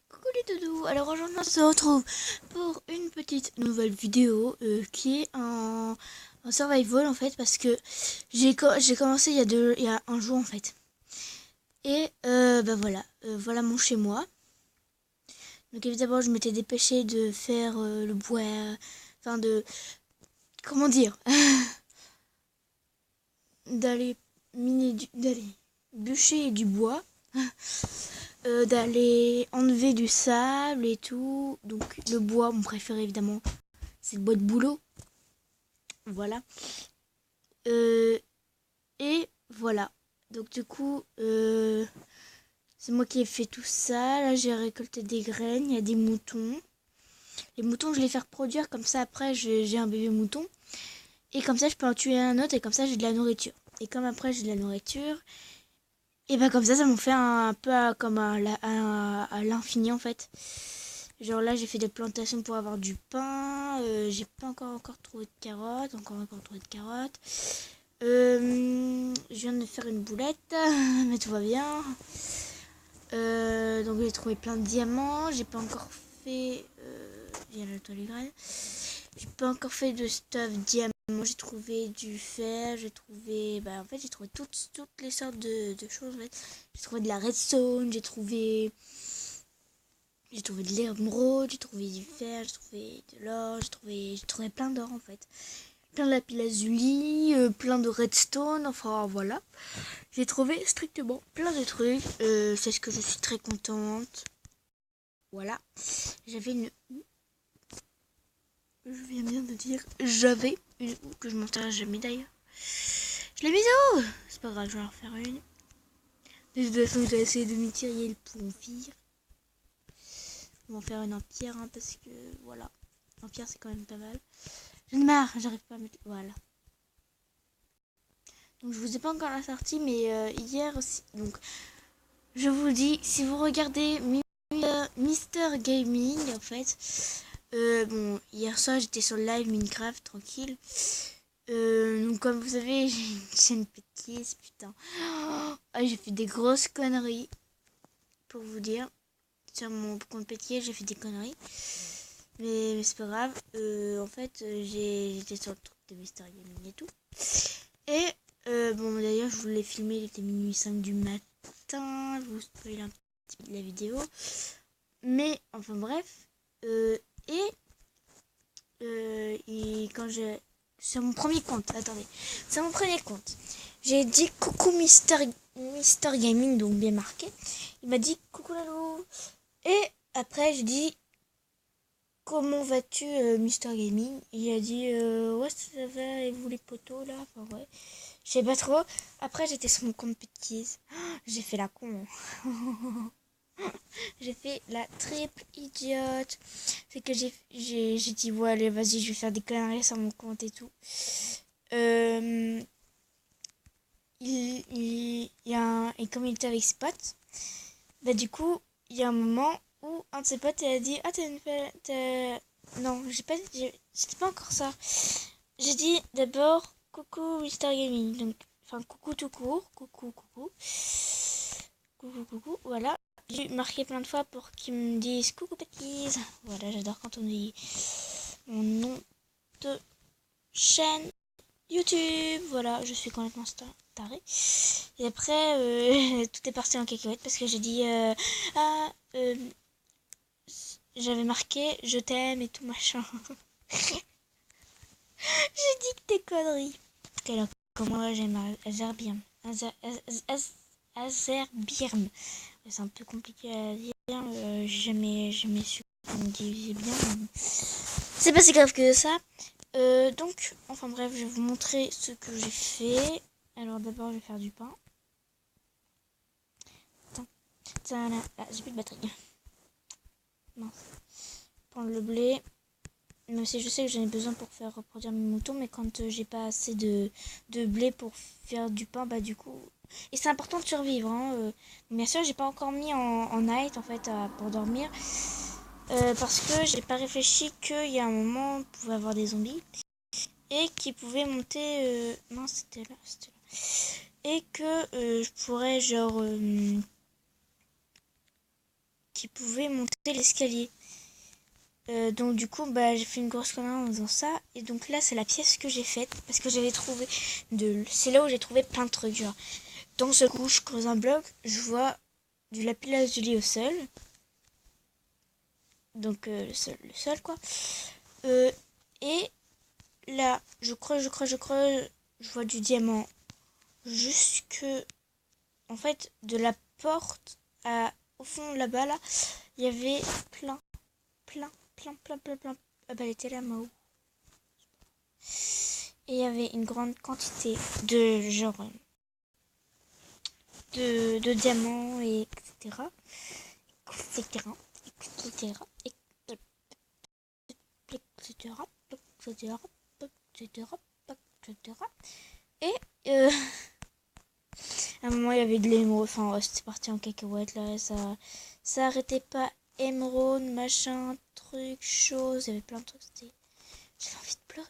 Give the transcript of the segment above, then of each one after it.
Coucou les doudous, alors aujourd'hui on se retrouve pour une petite nouvelle vidéo qui est un survival en fait parce que j'ai commencé il y a un jour en fait. Et voilà mon chez moi. Donc évidemment je m'étais dépêchée de faire le bois, enfin de, comment dire, d'aller d'aller bûcher du bois. D'aller enlever du sable et tout. Donc le bois, mon préféré évidemment, c'est le bois de bouleau. Voilà. Euh, et voilà. Donc du coup, c'est moi qui ai fait tout ça. Là, j'ai récolté des graines. Il y a des moutons. Les moutons, je les fais reproduire. Comme ça, après, j'ai un bébé mouton. Et comme ça, je peux en tuer un autre. Et comme ça, j'ai de la nourriture. Et comme après, j'ai de la nourriture. Et bah comme ça m'en fait un peu comme à l'infini en fait. Genre là, j'ai fait des plantations pour avoir du pain. J'ai pas encore trouvé de carottes. Encore trouvé de carottes. Je viens de faire une boulette, mais tout va bien. Donc j'ai trouvé plein de diamants. J'ai pas encore fait... viens le graines. J'ai pas encore fait de stuff diamant. J'ai trouvé du fer, j'ai trouvé... en fait, j'ai trouvé toutes les sortes de choses. En fait. J'ai trouvé de la redstone, j'ai trouvé de l'émeraude, j'ai trouvé du fer, j'ai trouvé de l'or, j'ai trouvé plein d'or en fait. Plein de lapis lazuli, plein de redstone, enfin voilà. J'ai trouvé strictement plein de trucs. C'est ce que je suis très contente. Voilà. J'avais une... Je viens bien de dire j'avais une que je m'en jamais d'ailleurs. Je l'ai mise où? C'est pas grave, je vais en refaire une. De toute façon, j'ai essayé de m'étirer le pire. On va en faire une en pierre, hein, parce que voilà. En pierre, c'est quand même pas mal. J'en ai marre, j'arrive pas à mettre. Voilà. Donc, je vous ai pas encore la sortie, mais hier aussi. Donc, je vous dis, si vous regardez Mister Gaming, en fait. Bon, hier soir, j'étais sur le live Minecraft, tranquille. Donc comme vous savez, j'ai une chaîne petite, putain. J'ai fait des grosses conneries. Pour vous dire. Sur mon compte pétier, j'ai fait des conneries. Mais c'est pas grave. En fait, j'étais sur le truc de Mister Gaming et tout. Et bon, d'ailleurs, je voulais filmer, il était minuit 5 du matin. Je vous spoil un petit peu la vidéo. Mais, enfin bref. Et quand je... C'est mon premier compte, attendez. C'est mon premier compte. J'ai dit coucou Mister Gaming, donc bien marqué. Il m'a dit coucou Lalo. Et après, je dis comment vas-tu Mister Gaming. Il a dit ouais, ça va et vous les potos là. Enfin ouais. Je sais pas trop. Après, j'étais sur mon compte petite. J'ai fait la con. J'ai fait la triple idiote. C'est que j'ai dit, ouais, allez, vas-y, je vais faire des conneries sur mon compte et tout. Et comme il était avec ses potes, bah du coup, il y a un moment où un de ses potes il a dit, ah, non, c'était pas encore ça. J'ai dit d'abord, coucou Mister Gaming. Donc, enfin, coucou tout court. Coucou, voilà. J'ai marqué plein de fois pour qu'ils me disent coucou Pétise. Voilà, j'adore quand on dit mon nom de chaîne YouTube. Voilà, je suis complètement tarée. Et après, tout est parti en cacahuète parce que j'ai dit j'avais marqué je t'aime et tout machin. J'ai dit que des conneries. Alors, comment j'aime Azerbirm. Azerbirm. C'est un peu compliqué à dire. Jamais su qu'on disait bien. C'est pas si grave que ça. Donc, enfin bref, je vais vous montrer ce que j'ai fait. Alors d'abord, je vais faire du pain. Attends. Ah, j'ai plus de batterie. Mince. Prendre le blé. Même si je sais que j'en ai besoin pour faire reproduire mes moutons, mais quand j'ai pas assez de blé pour faire du pain, bah du coup... Et c'est important de survivre, hein. Bien sûr, j'ai pas encore mis en night, en fait, pour dormir. Parce que j'ai pas réfléchi qu'il y a un moment, on pouvait avoir des zombies. Et qui pouvaient monter... Non, c'était là. Et que je pourrais, genre... qui pouvait monter l'escalier. Donc du coup, j'ai fait une grosse connerie en faisant ça. Et donc là, c'est la pièce que j'ai faite. Parce que j'avais trouvé c'est là où j'ai trouvé plein de trucs. Genre, dans ce coup, je creuse un bloc, je vois du lapis lazuli au sol. Donc le sol quoi. Et là, je creuse, je vois du diamant. Jusque, en fait, de la porte au fond là-bas, là, il y avait plein. Ah bah, elle était là, Mao. Et il y avait une grande quantité de genre de diamants, et etc. etc. etc. Et à un moment il y avait de l'émeraude, enfin ouais, c'était parti en cacahuète là, ça arrêtait pas, émeraude, machin, truc, chose, il y avait plein de trucs, j'avais envie de pleurer.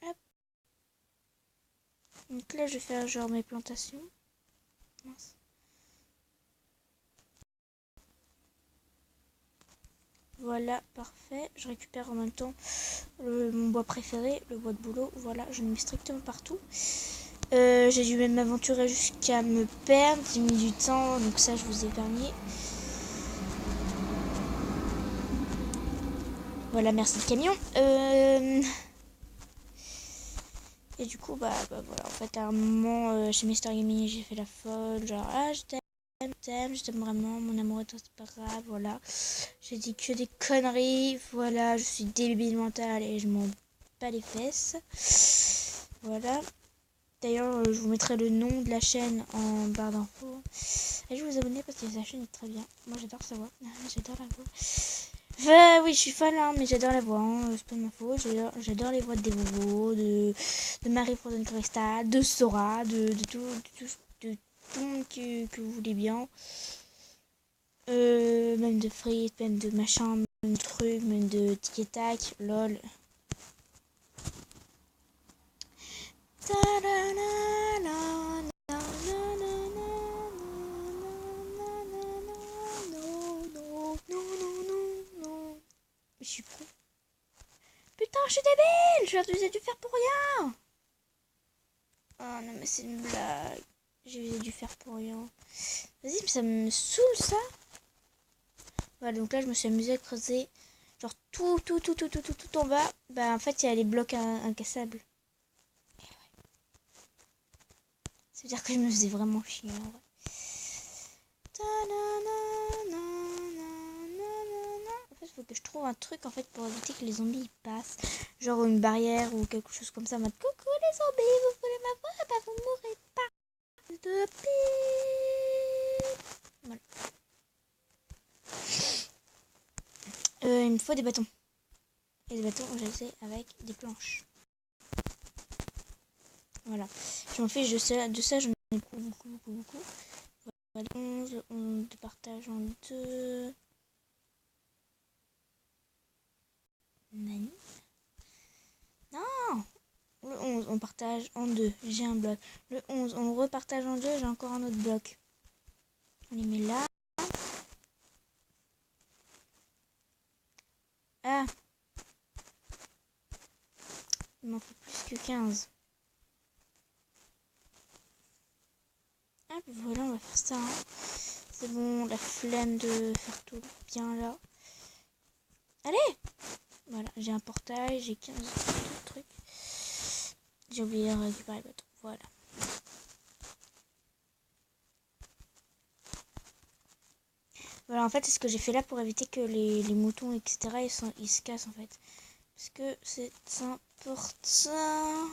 Hop. Donc là je vais faire genre mes plantations. Mince. Voilà, parfait. Je récupère en même temps mon bois préféré, le bois de bouleau. Voilà, je le mets strictement partout. J'ai dû même m'aventurer jusqu'à me perdre. J'ai mis du temps, donc ça je vous ai permis. Voilà, merci le camion. Et du coup, voilà. En fait, à un moment, chez Mister Gaming, j'ai fait la folle. Genre, je t'aime, je t'aime vraiment. Mon amour est toi, c'est pas grave. Voilà. J'ai dit que des conneries. Voilà, je suis débile mentale et je m'en bats les fesses. Voilà. D'ailleurs, je vous mettrai le nom de la chaîne en barre d'infos. Allez vous abonner parce que sa chaîne est très bien. Moi, j'adore sa voix. J'adore la voix. Enfin, oui, je suis fan, hein, mais j'adore la voix. Hein. C'est pas ma faute. J'adore les voix de Devovo, de Marie-Frozen Cristal, de Sora, de tout le monde que vous voulez bien. Même de frites, même de machin, même de trucs, même de tic et tac, lol. Je suis pro. Putain, je suis débile! J'ai dû faire pour rien! Oh non, mais c'est une blague. J'ai dû faire pour rien. Vas-y, mais ça me saoule ça. Voilà, donc là, je me suis amusée à creuser. Genre tout en bas. En fait, il y a les blocs incassables. Ça veut dire que je me faisais vraiment chier. En fait, il faut que je trouve un truc en fait pour éviter que les zombies y passent. Genre une barrière ou quelque chose comme ça. En mode coucou les zombies, vous voulez ma voix? Vous mourrez pas. De pire. Voilà. Il me faut des bâtons. Et des bâtons, je les ai avec des planches. Voilà. Je m'en fiche de ça, j'en ai beaucoup. Voilà, 11, on partage en 2. Nani? Non! Le 11, on partage en 2. J'ai un bloc. Le 11, on le repartage en 2. J'ai encore un autre bloc. On les met là. Ah! Il m'en faut plus que 15. Ah, voilà, on va faire ça. Hein. C'est bon, la flemme de faire tout bien là. Allez! Voilà, j'ai un portail, j'ai 15 trucs. J'ai oublié de récupérer le bâton. Voilà. Voilà, en fait, c'est ce que j'ai fait là pour éviter que les moutons, etc., ils se cassent en fait. Parce que c'est important.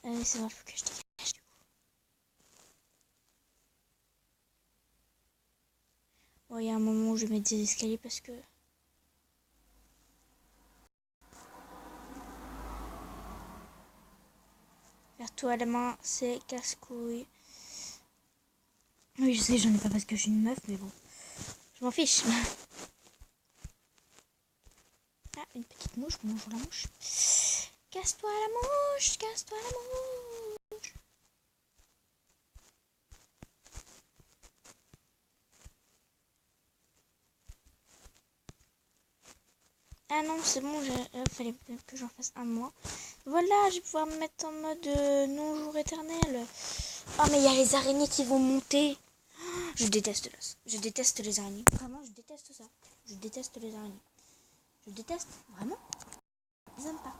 Allez, c'est vrai, faut que je dégage du coup. Ouais, il y a un moment où je vais mettre des escaliers parce que... Faire tout à la main, c'est casse-couille. Oui, je sais, j'en ai pas parce que je suis une meuf, mais bon. Je m'en fiche. Ah, une petite mouche, bonjour la mouche. Casse-toi la mouche, casse-toi la mouche. Ah non, c'est bon, fallait que j'en fasse un mois. Voilà, je vais pouvoir me mettre en mode non-jour éternel. Oh, mais il y a les araignées qui vont monter. Je déteste l'os. Je déteste les araignées. Vraiment, je déteste ça. Je déteste les araignées. Je déteste, vraiment. Je les aime pas.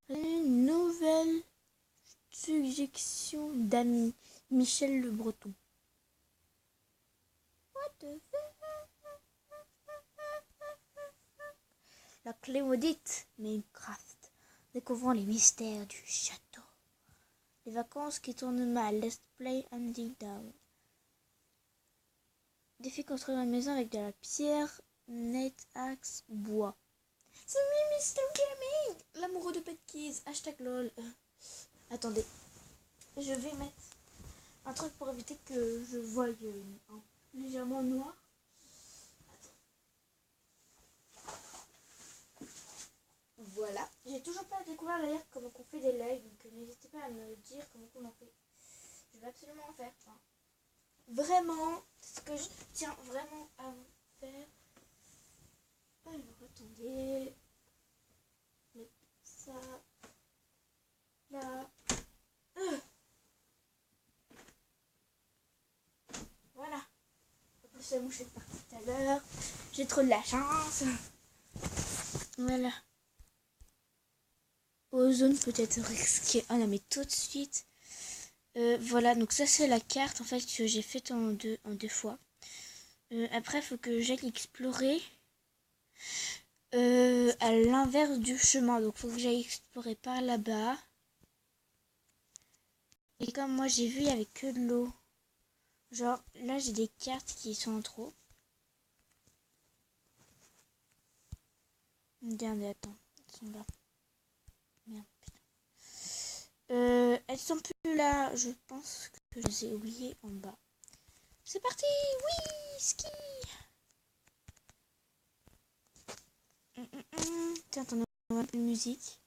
Une nouvelle suggestion d'amis. Michel Le Breton. What the fuck? La clé maudite, Minecraft. Découvrons les mystères du château. Les vacances qui tournent mal. Let's play Ending Down. Défi construire une maison avec de la pierre, net, axe, bois. C'est lui, Mr. Gaming, l'amoureux de Pet Keys. Hashtag lol. Attendez, je vais mettre un truc pour éviter que je voie légèrement noir. Voilà. J'ai toujours pas découvert d'ailleurs comment on fait des lives, donc n'hésitez pas à me dire comment on en fait. Je vais absolument en faire. Enfin, vraiment, c'est ce que je tiens vraiment à vous faire. Alors, attendez. Ça. Là. Voilà. En plus, la mouche est partie tout à l'heure. J'ai trop de la chance. Voilà. Ozone peut-être risqué. Ah non, mais tout de suite. Voilà, donc ça c'est la carte en fait que j'ai faite en deux fois. Après, il faut que j'aille explorer à l'inverse du chemin. Donc, il faut que j'aille explorer par là-bas. Et comme moi j'ai vu, il n'y avait que de l'eau. Genre, là j'ai des cartes qui sont en trop. Regardez, attends. Elles sont là. Merde, putain. Elles sont plus là. Je pense que je les ai oubliées en bas. C'est parti. Oui, ski. Tiens, attends, on a un peu de musique.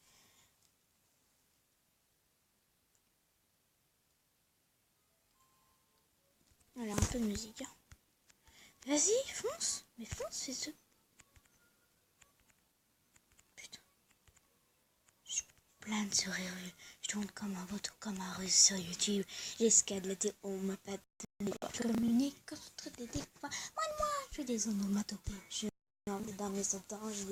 Voilà, un peu de musique. Vas-y, fonce. Mais fonce, fais ce. Putain. Je suis pleine de sourires. Je tourne comme un vautour, comme un russe sur YouTube. J'escalade la terre, on m'a pas donné. Je communique, concentre des fois. Moi, je fais des onomatopées. Je dans mes sentences,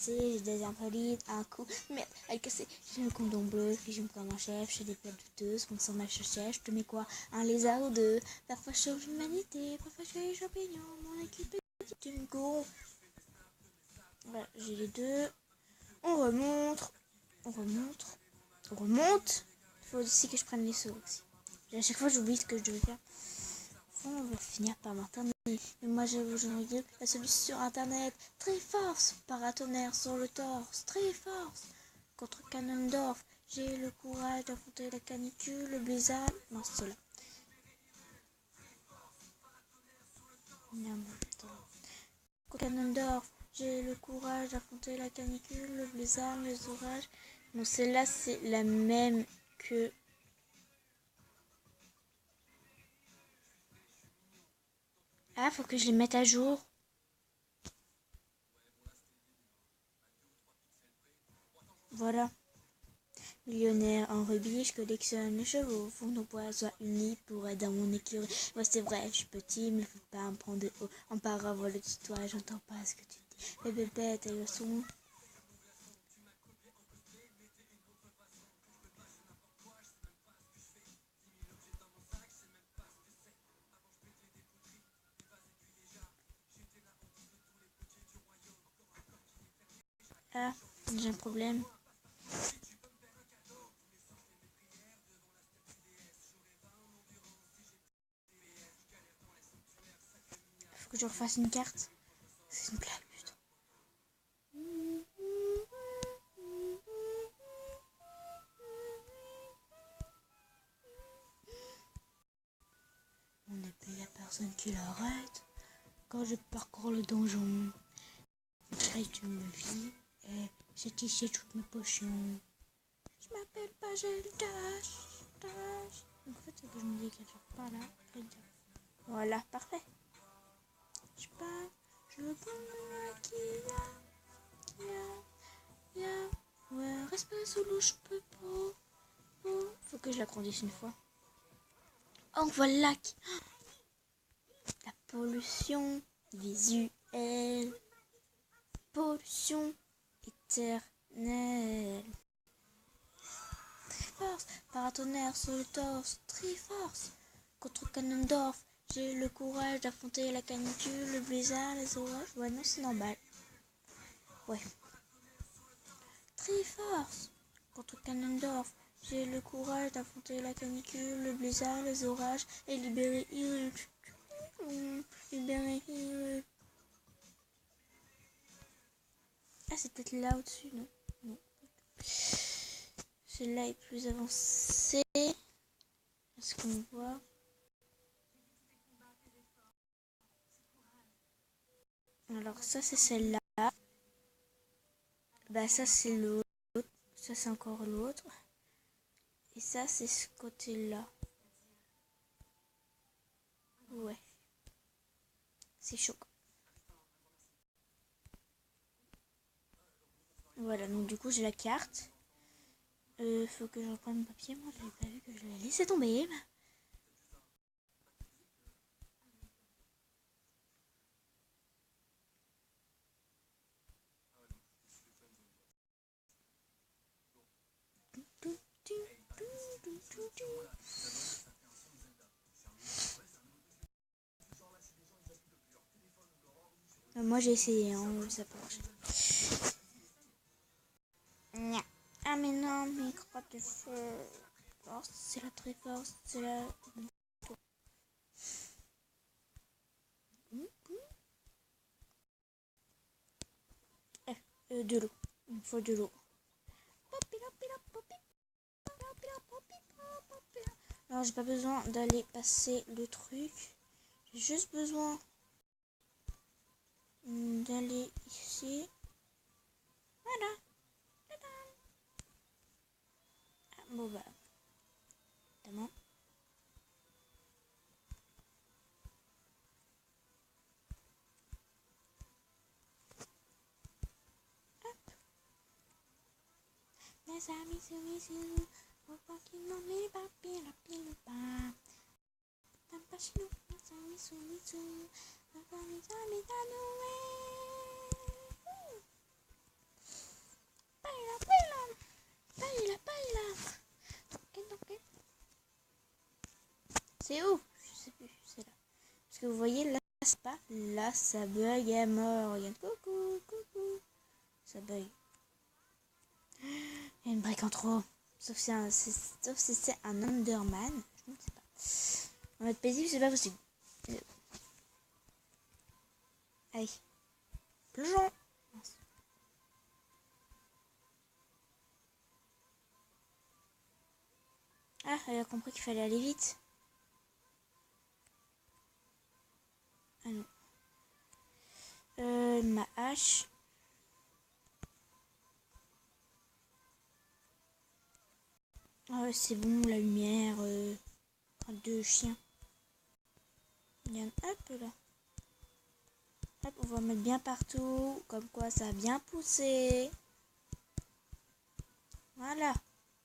j'ai des invalides, un coup. Merde, elle cassé. J'ai un condom bleu, puis je me comme un chef. J'ai des plates douteuses, contre son match chef. Je te mets quoi? Un lézard ou deux. Parfois je sauve l'humanité, parfois je fais les champignons. Mon équipe est petite, une go. Voilà, j'ai les deux. On remonte. On remonte. On remonte. Il faut aussi que je prenne les sauts aussi. Et à chaque fois, j'oublie ce que je devais faire. On va finir par m'interner. Mais moi, j'ai aujourd'hui la solution sur Internet. Très force, paratonnerre sur le torse. Très force. Contre Ganondorf, j'ai le courage d'affronter la canicule, le blizzard. Non, c'est cela. Contre Ganondorf, j'ai le courage d'affronter la canicule, le blizzard, les orages. Non, celle-là, c'est la même que... Ah, faut que je les mette à jour. Voilà. Millionnaire en rubis, je collectionne les chevaux. Faut que nos poids soient unis pour être dans mon écurie. Moi, c'est vrai, je suis petit, mais faut pas me prendre de haut. En parole de toi, j'entends pas ce que tu dis. Bébé bête et le son. Ah, j'ai un problème. Faut que je refasse une carte. C'est une blague, putain. Mon épée, y a personne qui l'arrête. Quand je parcours le donjon, je crée une vie et j'ai tissé toutes mes potions. Je m'appelle pas, j'ai le dash. En fait, c'est que je me dis qu'elle sort pas là. Voilà, parfait. Je pars, je veux pas ouais, reste pas sous l'eau, je peux pas. Oh, faut que je l'agrandisse une fois. Oh, voilà. La pollution visuelle. Pollution éternelle. Triforce, paratonnerre sur le torse. Triforce, contre Ganondorf. J'ai le courage d'affronter la canicule, le blizzard, les orages. Ouais, non, c'est normal. Ouais. Triforce, contre Ganondorf. J'ai le courage d'affronter la canicule, le blizzard, les orages et libérer Hyrule. Libérer Hyrule. Ah, c'est peut-être là au-dessus, non? Non. Celle-là est plus avancée. Est-ce qu'on voit? Alors ça c'est celle-là. Bah ça c'est l'autre. Ça c'est encore l'autre. Et ça c'est ce côté-là. Ouais. C'est chaud. Voilà, donc du coup j'ai la carte. Faut que je reprenne mon papier. Moi j'avais pas vu que je l'ai laissé tomber. Moi j'ai essayé, hein, ça peut marcher. Ah mais non, mais crotte de feu. Oh, c'est la très forte, c'est la... de l'eau. Il faut de l'eau. Alors j'ai pas besoin d'aller passer le truc. J'ai juste besoin d'aller ici. Voilà. Ah, bon bah. Évidemment. Les amis, c'est oui, faut pas qu'ils m'en aient pas pire, la pile pas. T'as pas chez nous, les amis, sont les sous. La famille, amis, t'as noué. Païla. C'est où? Je sais plus, c'est là. Parce que vous voyez, là, c'est pas. Là, ça bug à mort. Regarde, coucou. Ça bug. Il y a une brique en trop. Sauf si c'est un Underman. Je ne sais pas. En mode paisible, c'est pas possible. Allez. Plongeons. Ah, elle a compris qu'il fallait aller vite. Ah non. Ma hache. Ah, c'est bon, la lumière. Deux chiens. Il y en a un peu là. Hop, on va mettre bien partout. Comme quoi, ça a bien poussé. Voilà.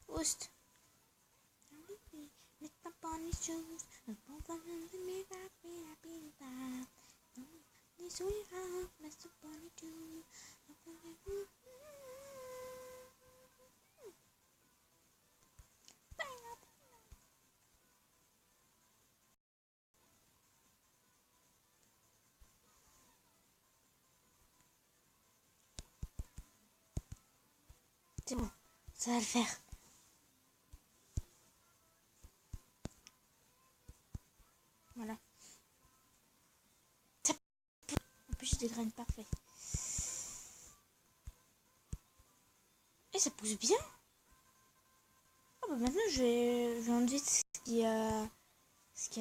Oust. C'est bon, ça va le faire. Voilà. En plus, j'ai des graines parfaites. Et ça pousse bien. Ah bah maintenant, je vais enlever ce qu'il y a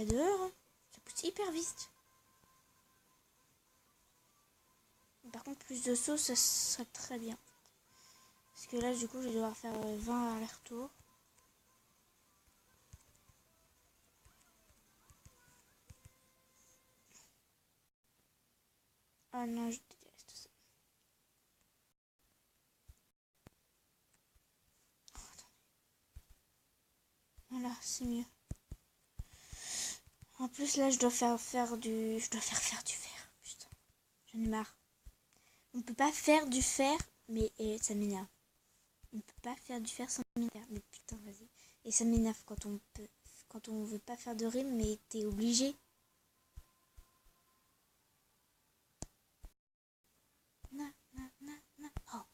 dehors. Ça pousse hyper vite. Par contre, plus de sauce, ça serait très bien. Parce que là, du coup, je vais devoir faire 20 allers-retours. Ah non, je déteste ça. Oh, attendez. Voilà, c'est mieux. En plus, là, je dois faire faire du fer. Putain, j'en ai marre. On peut pas faire du fer, mais ça m'énerve. On peut pas faire du fer sans m'énerve. Mais putain, vas-y. Et ça m'énerve quand on veut pas faire de rime, mais t'es obligé. Oh.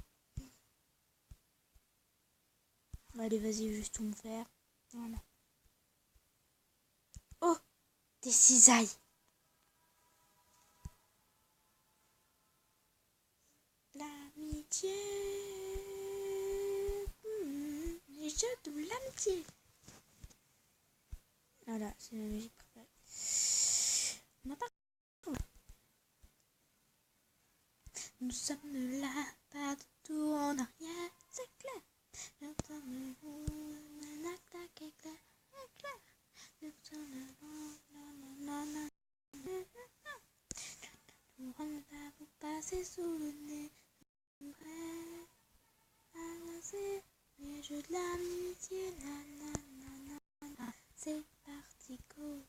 Allez, vas-y, juste tout me faire. Voilà. Oh, des cisailles. L'amitié. Les jeux de l'amitié. Voilà, c'est ma musique préférée. On n'a pas. Nous sommes là, pas de tout en arrière, c'est clair. Nous sommes vous passer sous le nez. Les jeux de l'amitié, c'est parti, go.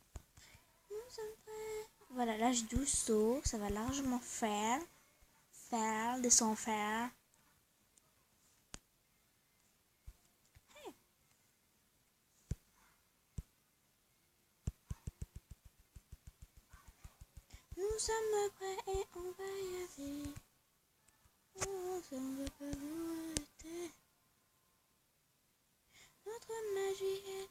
Nous sommes prêts. Voilà, l'âge 12 sauts, ça va largement faire, descend faire. Hey. Nous sommes prêts et on va y aller. Oh, ça ne veut pas nous arrêter. Notre magie est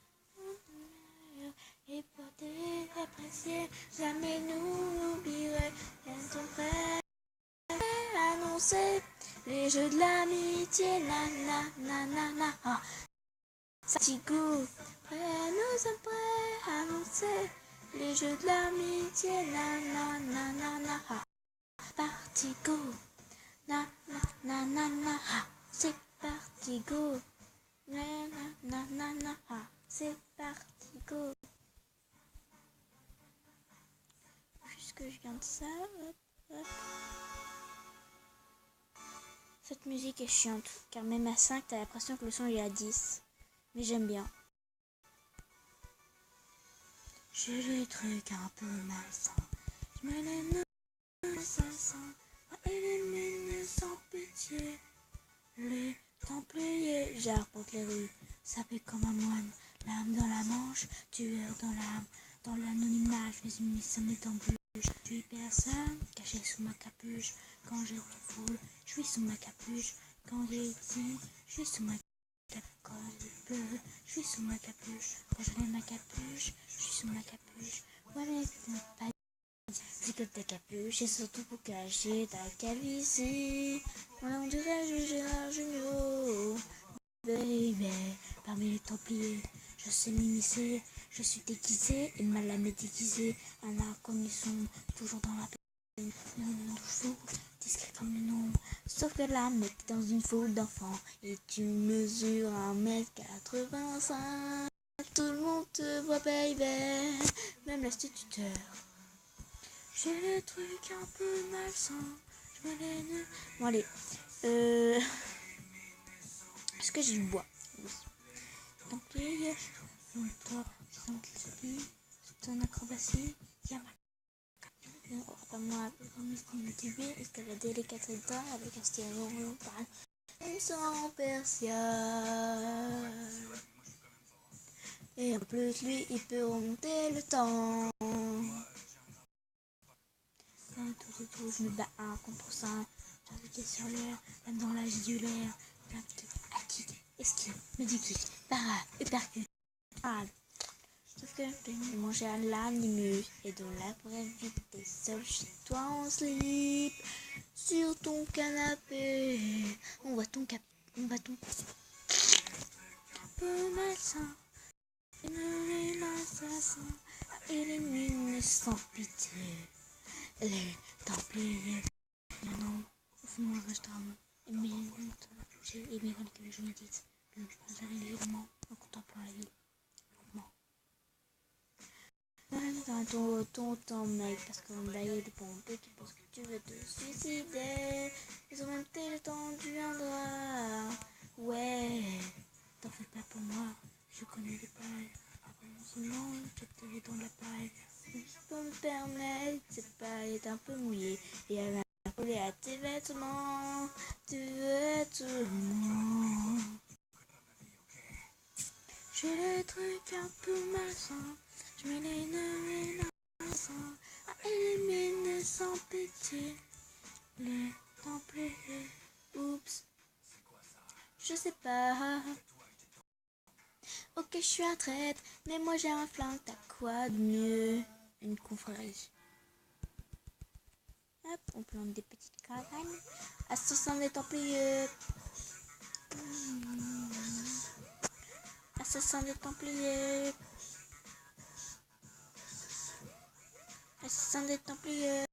et portée, appréciée, jamais nous l'oublierait. Elles sont prêts à annoncer les jeux de l'amitié, nanana. Oh. Satigo, nous sommes prêts à annoncer les jeux de l'amitié, nanana. Parti go, nanana. C'est parti go, nanana. C'est parti go. Juste que je garde ça, hop, hop. Cette musique est chiante, car même à 5, t'as l'impression que le son est à 10. Mais j'aime bien. J'ai des trucs un peu malsains. Je me lève assassin, éliminer sans pitié. Les templiers, j'arpente les rues, sapé comme un moine. L'âme dans la manche, tueur dans l'âme. Dans l'anonymat, je fais une mission d'embûche. Je suis personne, caché sous ma capuche. Quand j'ai tout foule, je suis sous ma capuche. Quand j'ai ici, je suis sous ma capuche. Quand il pleut, je suis sous ma capuche. Quand je mets ma capuche, je suis sous ma capuche. Ouais, mais pas c'est que ta capuche et surtout pour cacher ta calvitie. Voilà, on dirait Gérard Junior. Baby, parmi les templiers, je sais m'immiscer. Je suis déguisé et mal à déguisé. Un inconnu sombre, toujours dans la peine. Un fou, discret comme une ombre. Sauf que là, mec, dans une foule d'enfants. Et tu mesures 1m85. Tout le monde te voit, baby. Même l'instituteur. J'ai des trucs un peu malsains. Je me les ne... Bon, allez. Est-ce que j'ai du bois? Oui. Donc, toi, c'est en acrobatie. Yama. Moi, escalader les 4 états avec un stylo sans persienne. Et en plus, lui, il peut remonter le temps. Tout, je me bats 1 contre 5. J'indiquais sur l'air, même dans la jugulaire. Acquis, esquive, médiquique, para, hypercute. Sauf que j'ai mangé un l'animus et dans la vraie vie t'es seul chez toi en slip. Sur ton canapé, on voit ton peu malsain. Et l'assassin a éliminé sans pitié. Les templiers, non, au fond, moi, reste un mot. Mais j'ai aimé que les gens me disent que je passerai librement en contemplant la ville. ton mec, parce qu'on baille des pompes et tu penses que tu veux te suicider. Ils ont même le temps du viendra. Ouais, t'en fais pas pour moi, je connais les pailles. Sinon, je te mets dans la paille. Je peux me permettre, cette paille est un peu mouillée et elle a collé à tes vêtements. Tu veux tout moi. J'ai le truc un peu malsain, je mets les nœuds et l'instant à éliminer sans pitié les templiers. Oups, je sais pas. Ok, je suis un traître, mais moi j'ai un flingue, t'as quoi de mieux? Une confrérie. Hop, on plante des petites caravanes. Assassin des templiers. Assassin des templiers. Assassin des templiers.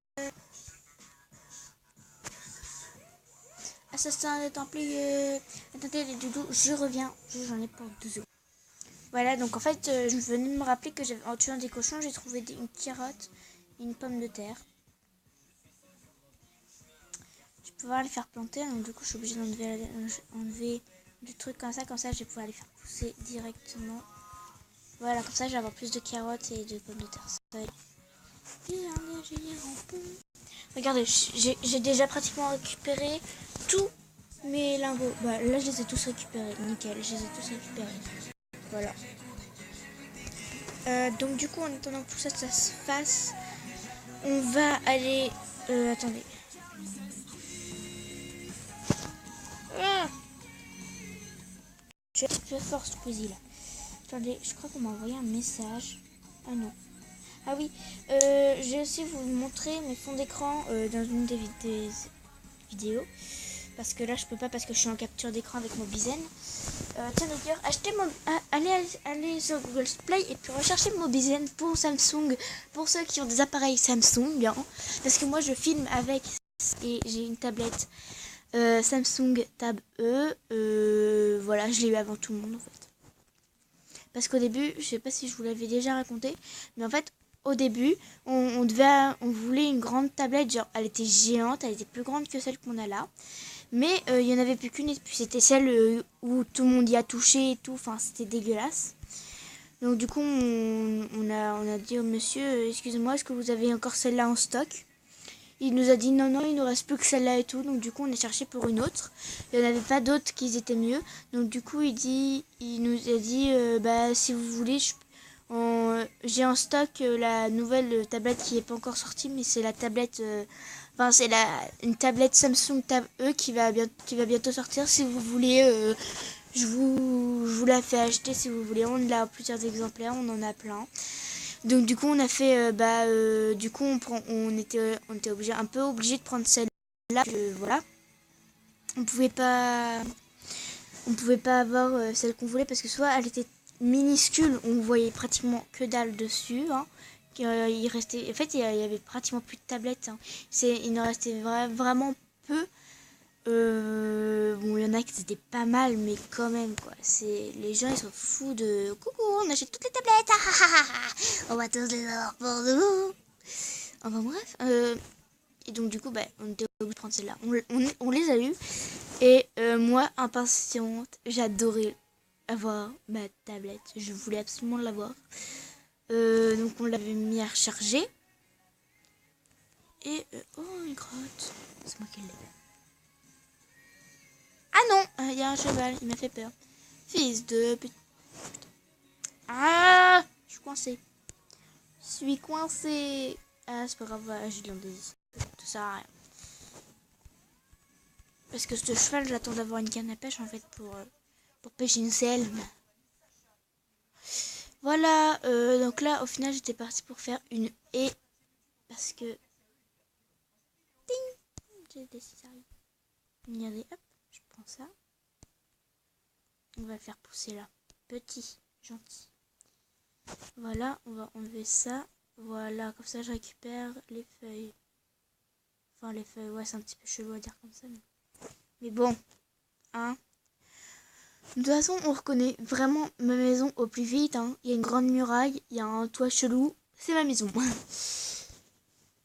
Assassin des templiers. Attendez les doudous, je reviens. J'en ai pour 2 secondes. Voilà, donc en fait, je venais de me rappeler que j'avais, en tuant des cochons, j'ai trouvé une carotte et une pomme de terre. Je vais pouvoir les faire planter, donc du coup, je suis obligée d'enlever des trucs comme ça je vais pouvoir les faire pousser directement. Voilà, comme ça, je vais avoir plus de carottes et de pommes de terre. Regardez, j'ai déjà pratiquement récupéré tous mes lingots. Bah, là, je les ai tous récupérés. Nickel, je les ai tous récupérés. Voilà. Donc du coup, en attendant que tout ça se fasse, on va aller... attendez. Ah, je suis un peu fort Squeezie là. Attendez, je crois qu'on m'a envoyé un message. Ah non. Ah oui, je vais aussi vous montrer mes fonds d'écran dans une des vidéos. Parce que là, je peux pas parce que je suis en capture d'écran avec Mobizen. Tiens d'ailleurs, allez sur Google Play et puis recherchez Mobizen pour Samsung. Pour ceux qui ont des appareils Samsung. Hein, parce que moi, je filme avec et j'ai une tablette Samsung Tab E. Voilà, je l'ai eu avant tout le monde en fait. Parce qu'au début, je sais pas si je vous l'avais déjà raconté, mais en fait, au début, on voulait une grande tablette, genre elle était géante, elle était plus grande que celle qu'on a là. Mais il y en avait plus qu'une, et puis c'était celle où tout le monde y a touché et tout, enfin c'était dégueulasse. Donc du coup, on a dit au monsieur, excusez-moi, est-ce que vous avez encore celle-là en stock? Il nous a dit non, il nous reste plus que celle-là et tout. Donc du coup, on a cherché pour une autre. Il n'y en avait pas d'autres qui étaient mieux. Donc du coup, il nous a dit, bah si vous voulez, j'ai en stock la nouvelle tablette qui n'est pas encore sortie, mais c'est la tablette... Enfin, c'est une tablette Samsung Tab E qui va bientôt sortir. Si vous voulez, je vous la fais acheter si vous voulez. On a plusieurs exemplaires, on en a plein. Donc du coup, on a fait, du coup, on était un peu obligé de prendre celle-là. Voilà. On pouvait pas avoir celle qu'on voulait parce que soit elle était minuscule, on voyait pratiquement que dalle dessus. Hein. Il restait, en fait, il y avait pratiquement plus de tablettes. Hein. Il en restait vraiment peu. Bon, il y en a qui étaient pas mal, mais quand même, quoi. Les gens, ils sont fous de... Coucou, on achète toutes les tablettes. On va tous les avoir pour nous. Enfin bref. Et donc, du coup, on était obligé de prendre celle-là. On les a eues. Et moi, impatiente, j'adorais avoir ma tablette. Je voulais absolument l'avoir. Donc on l'avait mis à recharger. Et oh, une grotte. C'est moi qui l'ai. Ah non, il y a un cheval, il m'a fait peur. Fils de pute. Ah, je suis coincée. Ah, c'est pas grave, j'ai de l'endosie. Tout ça à rien. Parce que ce cheval, j'attends d'avoir une canne à pêche en fait pour pêcher une selme. Voilà, donc là, au final, j'étais partie pour faire une haie. Parce que... Ding, j'ai des cisailles. Regardez, hop, je prends ça. On va le faire pousser là. Petit, gentil. Voilà, on va enlever ça. Voilà, comme ça, je récupère les feuilles. Enfin, les feuilles, ouais, c'est un petit peu chelou à dire comme ça. Mais bon, hein. De toute façon, on reconnaît vraiment ma maison au plus vite. Hein. Il y a une grande muraille, il y a un toit chelou. c'est ma maison.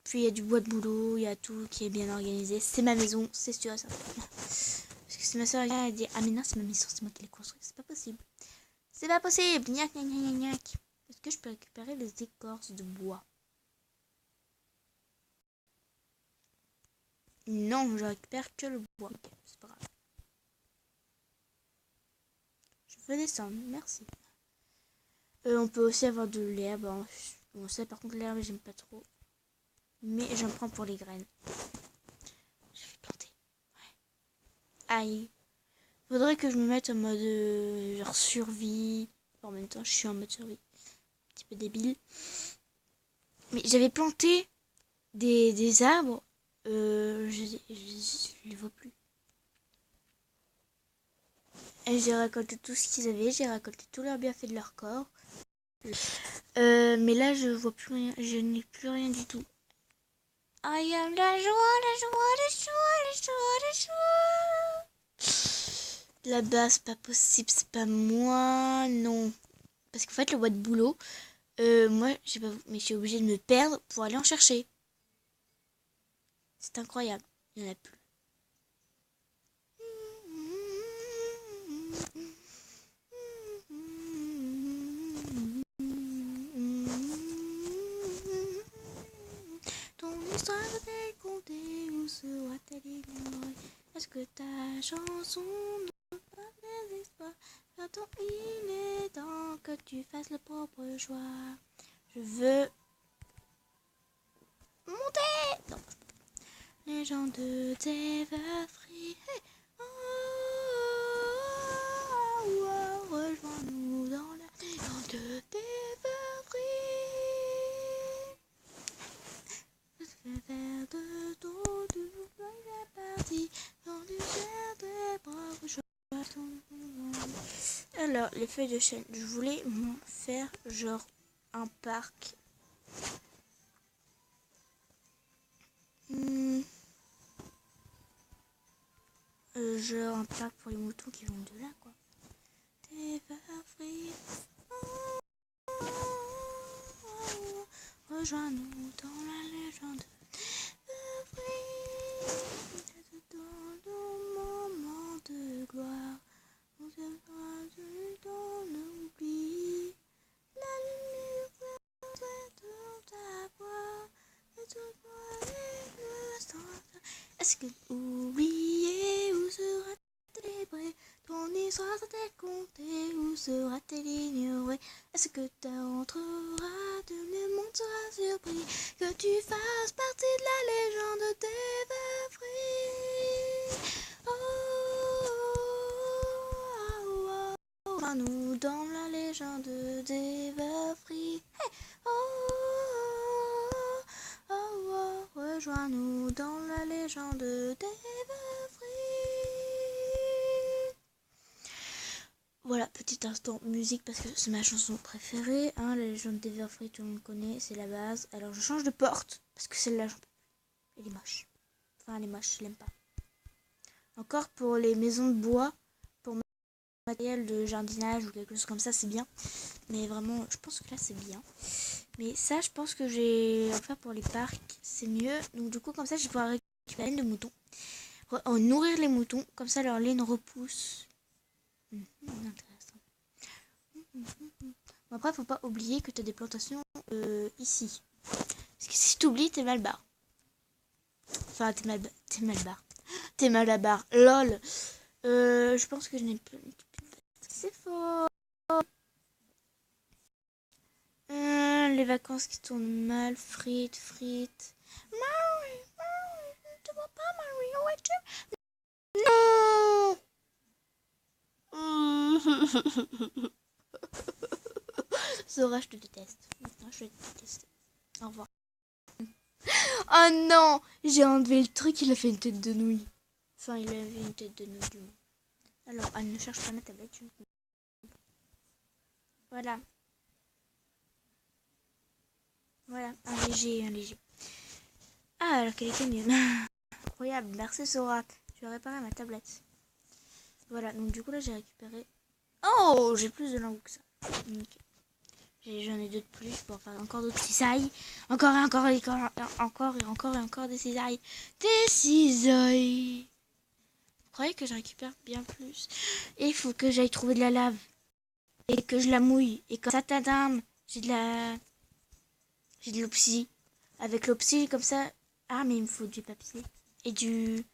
Puis il y a du bois de boulot, il y a tout qui est bien organisé. C'est ma maison, c'est sûr et certain. Parce que si ma soeur elle dit ah mais non c'est ma maison, c'est moi qui l'ai construite, c'est pas possible. C'est pas possible. Gnac gnac gnac gnac. Est-ce que je peux récupérer les écorces de bois? Non, je récupère que le bois. Ok, c'est pas grave. Je veux descendre, merci. On peut aussi avoir de l'herbe. Hein. Bon, ça par contre l'herbe j'aime pas trop. Mais j'en prends pour les graines. Je vais planter. Ouais. Aïe. Faudrait que je me mette en mode genre survie. En même temps je suis en mode survie. Un petit peu débile. Mais j'avais planté des arbres. Je les vois plus. Et j'ai récolté tout ce qu'ils avaient. J'ai récolté tous leurs bienfaits de leur corps. Mais là, je vois plus rien. Je n'ai plus rien du tout. I am la joie, la joie, la joie, la joie, la joie. Là-bas, c'est pas possible. C'est pas moi. Non. Parce qu'en fait, le bois de boulot, moi, je sais pas vous, mais je suis obligée de me perdre pour aller en chercher. C'est incroyable. Il n'y en a plus. Ton histoire est contée, où sera-t-elle ignorée? Est-ce que ta chanson n'a pas des espoirs? Attends, il est temps que tu fasses le propre choix. Je veux monter. Non. Légende de Everfree. Hey. Oh, oh, oh, rejoins-nous dans la légende de Everfree. Je vais faire de ton la partie dans du faire tes propres choix. Alors, les feuilles de chêne, je voulais faire genre un parc. Genre un parc pour les moutons qui vont de là, quoi. Rejoins-nous dans la légende. Dans nos moments de gloire, on se fera dans l'oubli. La lumière de ta voix, et tout le sang. Est-ce que oublier où sera-t-elle célébrée? Ton histoire sera-t-elle comptée? Où sera-t-elle ignorée? Est-ce que t'entreras de le monde sera surpris que tu fasses partie de la légende d'Everfree? Oh, oh, oh, oh, oh. Nous dans la légende d'Everfree. Hey, oh, oh, oh, oh, oh. Rejoins-nous dans la légende d'Everfree. Voilà, petit instant musique parce que c'est ma chanson préférée. Hein, la légende d'Everfree, tout le monde connaît, c'est la base. Alors je change de porte parce que celle-là, elle est moche. Enfin, elle est moche, je l'aime pas. Encore pour les maisons de bois, pour matériel de jardinage ou quelque chose comme ça, c'est bien. Mais vraiment, je pense que là, c'est bien. Mais ça, je pense que j'ai à faire pour les parcs, c'est mieux. Donc du coup, comme ça, je vais pouvoir récupérer une de moutons. Nourrir les moutons, comme ça, leur laine repousse. Intéressant. Bon, après, faut pas oublier que tu as des plantations ici. Parce que si tu oublies, t'es mal barre. Enfin, t'es mal barre. T'es mal à barre. LOL. Je pense que je n'ai plus. C'est faux. Les vacances qui tournent mal. Frites. Marie, tu vois pas Marie, où es-tu? Non. Zora, je te déteste. Maintenant, je vais te détester. Au revoir. Oh non, j'ai enlevé le truc, il a fait une tête de nouille. Enfin, il avait une tête de nouille du moins. Alors, Anne ne cherche pas ma tablette. Voilà. Voilà, un léger. Ah, alors qu'elle était mieux. Incroyable, merci Zora. Je vais réparer ma tablette. Voilà, donc du coup là j'ai récupéré... Oh, j'ai plus de langue que ça. Okay. J'en ai deux de plus pour faire encore d'autres cisailles. Encore et encore et encore et encore et encore des cisailles. Des cisailles. Vous croyez que je récupère bien plus? Et il faut que j'aille trouver de la lave. Et que je la mouille. Et comme ça, tadam, j'ai de l'opsie. Avec l'opsie, comme ça... Ah, mais il me faut du papier. Et du...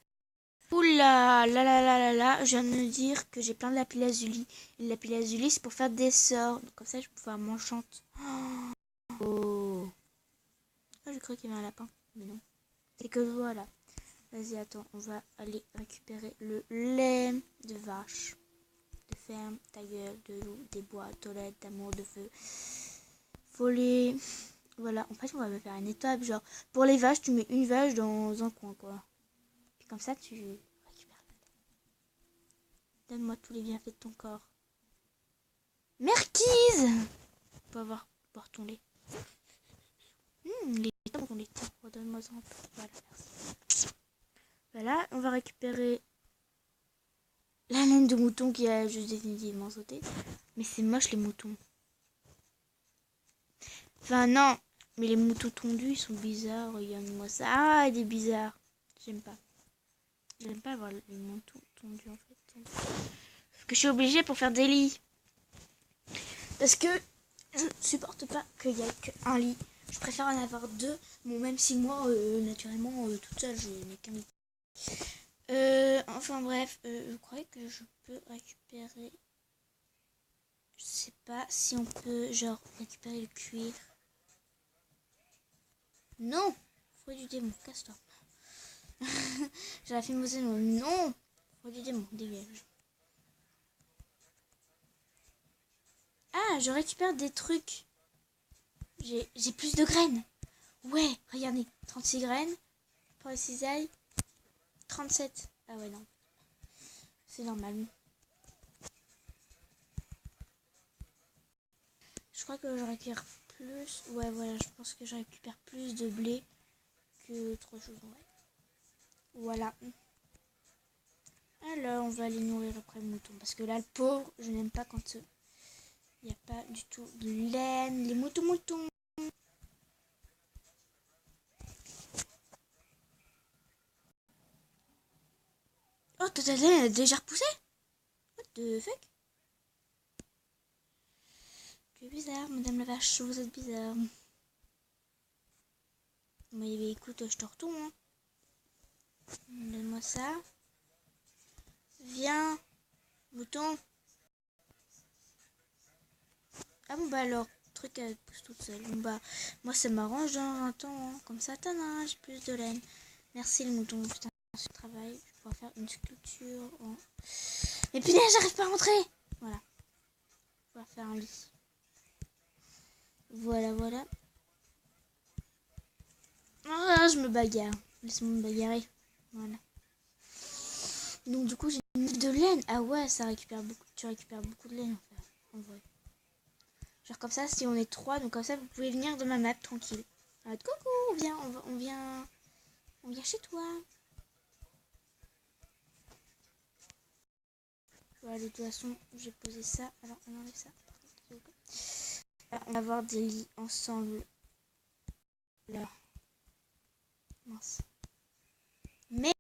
Oula, là, je viens de me dire que j'ai plein de lapis lazuli. Et le lapis lazuli, c'est pour faire des sorts. Donc, comme ça, je peux pouvoir m'enchanter. Oh. Ah, je crois qu'il y avait un lapin. Mais non. C'est que voilà. Vas-y, attends, on va aller récupérer le lait de vache. De ferme, ta gueule, de loup, des bois, toilette, d'amour, de feu. Follet. Voilà, en fait, on va me faire une étape. Genre, pour les vaches, tu mets une vache dans un coin, quoi. Puis comme ça, tu récupères. Donne-moi tous les bienfaits de ton corps. Merquise! Pour boire ton lait. Les temps ton lait. Redonne-moi un peu. Voilà, merci. Voilà, on va récupérer la laine de mouton qui a juste définitivement sauté. Mais c'est moche, les moutons. Enfin, non. Mais les moutons tondus, ils sont bizarres. Regarde-moi ça. Ah, il est bizarre. J'aime pas. J'aime pas avoir les moutons tondus, en fait. Parce que je suis obligée pour faire des lits. Parce que je supporte pas qu'il y ait qu'un lit. Je préfère en avoir deux. Bon, même si moi, naturellement, toute seule, je n'ai qu'un lit. Enfin bref, je croyais que je peux récupérer... Je sais pas si on peut, genre, récupérer le cuir. Non! Fruit du démon, casse-toi. J'ai la fait mon nom. Non! Fruit du démon, dégage. Ah, je récupère des trucs. J'ai plus de graines. Ouais, regardez. 36 graines. Pour les cisailles. 37. Ah ouais, non. C'est normal. Je crois que je récupère plus. Ouais, voilà, je pense que je récupère plus de blé que autre chose. Ouais. Voilà. Alors, on va aller nourrir après le mouton. Parce que là, le pauvre, je n'aime pas quand il n'y a pas du tout de laine. Les moutons. Oh, ta laine a déjà repoussé? What the fuck? Tu es bizarre, madame la vache, vous êtes bizarre. Mais écoute, je te retourne. Hein. Donne-moi ça. Viens, mouton. Ah bon bah alors, truc elle pousse toute seule. Bon bah, moi ça m'arrange dans un temps. Hein. Comme ça, tadam, j'ai plus de laine. Merci le mouton, putain, ce travail. Je vais pouvoir faire une sculpture. En... Mais putain, j'arrive pas à rentrer. Voilà. Je vais pouvoir faire un lit. Voilà. Ah, je me bagarre. Laisse-moi me bagarrer. Voilà. Donc du coup, j'ai mis de laine. Ah ouais, ça récupère beaucoup. Tu récupères beaucoup de laine en fait. En vrai. Genre comme ça, si on est trois, donc comme ça, vous pouvez venir dans ma map tranquille. Ah, coucou, on vient chez toi. Voilà, de toute façon, j'ai posé ça. Alors, on enlève ça. Alors, on va avoir des lits ensemble. Là. Mince. Mais,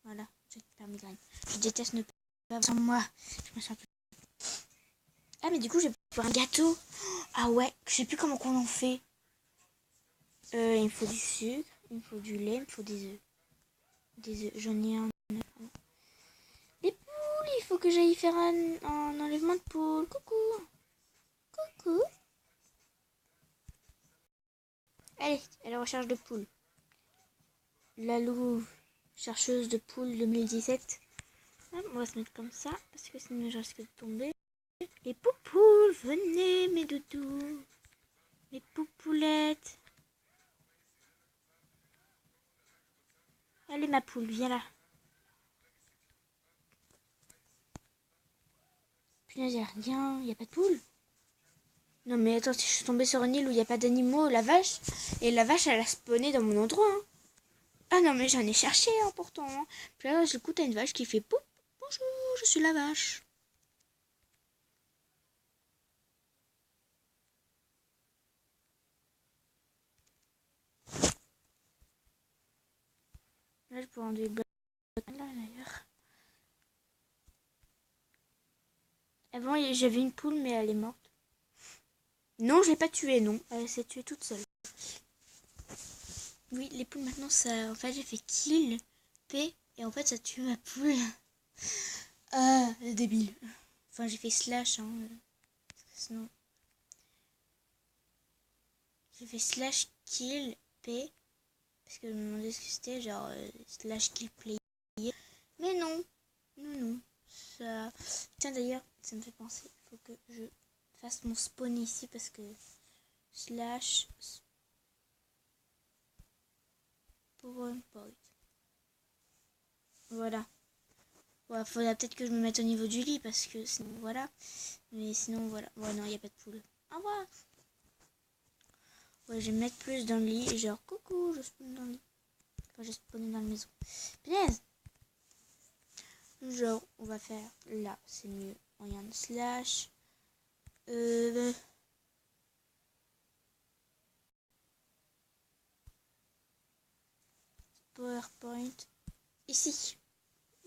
voilà, je récupère mes graines. Je déteste ne pas avoir sans moi. Je me sens plus. Ah, mais du coup, je vais faire un gâteau. Ah ouais, je sais plus comment on en fait. Il me faut du sucre, il me faut du lait, il me faut des œufs. Des œufs, j'en ai un. Des poules, il faut que j'aille faire un enlèvement de poules. Coucou. Allez, à la recherche de poules. La louve, chercheuse de poules 2017. On va se mettre comme ça, parce que sinon je risque de tomber. Les poupoules, venez mes doudous. Les poupoulettes. Allez ma poule, viens là. Putain, il n'y a rien, il n'y a pas de poule. Non mais attends, si je suis tombée sur une île où il n'y a pas d'animaux, la vache. Et la vache, elle a spawné dans mon endroit. Hein. Ah non mais j'en ai cherché hein, pourtant. Hein. Puis là, j'écoute à une vache qui fait poup. Bonjour, je suis la vache. Là, je pourrais enlever là, d'ailleurs. Avant, j'avais une poule, mais elle est morte. Non, je l'ai pas tuée, non. Elle s'est tuée toute seule. Oui, les poules, maintenant, ça... En fait, j'ai fait kill, P, et en fait, ça tue ma poule. Ah, débile. Enfin, j'ai fait slash, hein. Sinon... J'ai fait slash kill, P, parce que je me demandais ce que c'était, genre slash kill player. Mais non, non. Ça... Tiens, d'ailleurs, ça me fait penser, il faut que je fasse mon spawn ici, parce que slash spawn point. Voilà. Ouais, faudra peut-être que je me mette au niveau du lit, parce que sinon, voilà. Mais sinon, voilà. Ouais, non, il n'y a pas de poule. Au revoir. Ouais, je vais me mettre plus dans le lit, et genre, coucou, je spawn dans le lit. Enfin, je spawn dans la maison. Punaise. Genre, on va faire là, c'est mieux. Regarde, slash. PowerPoint. Ici.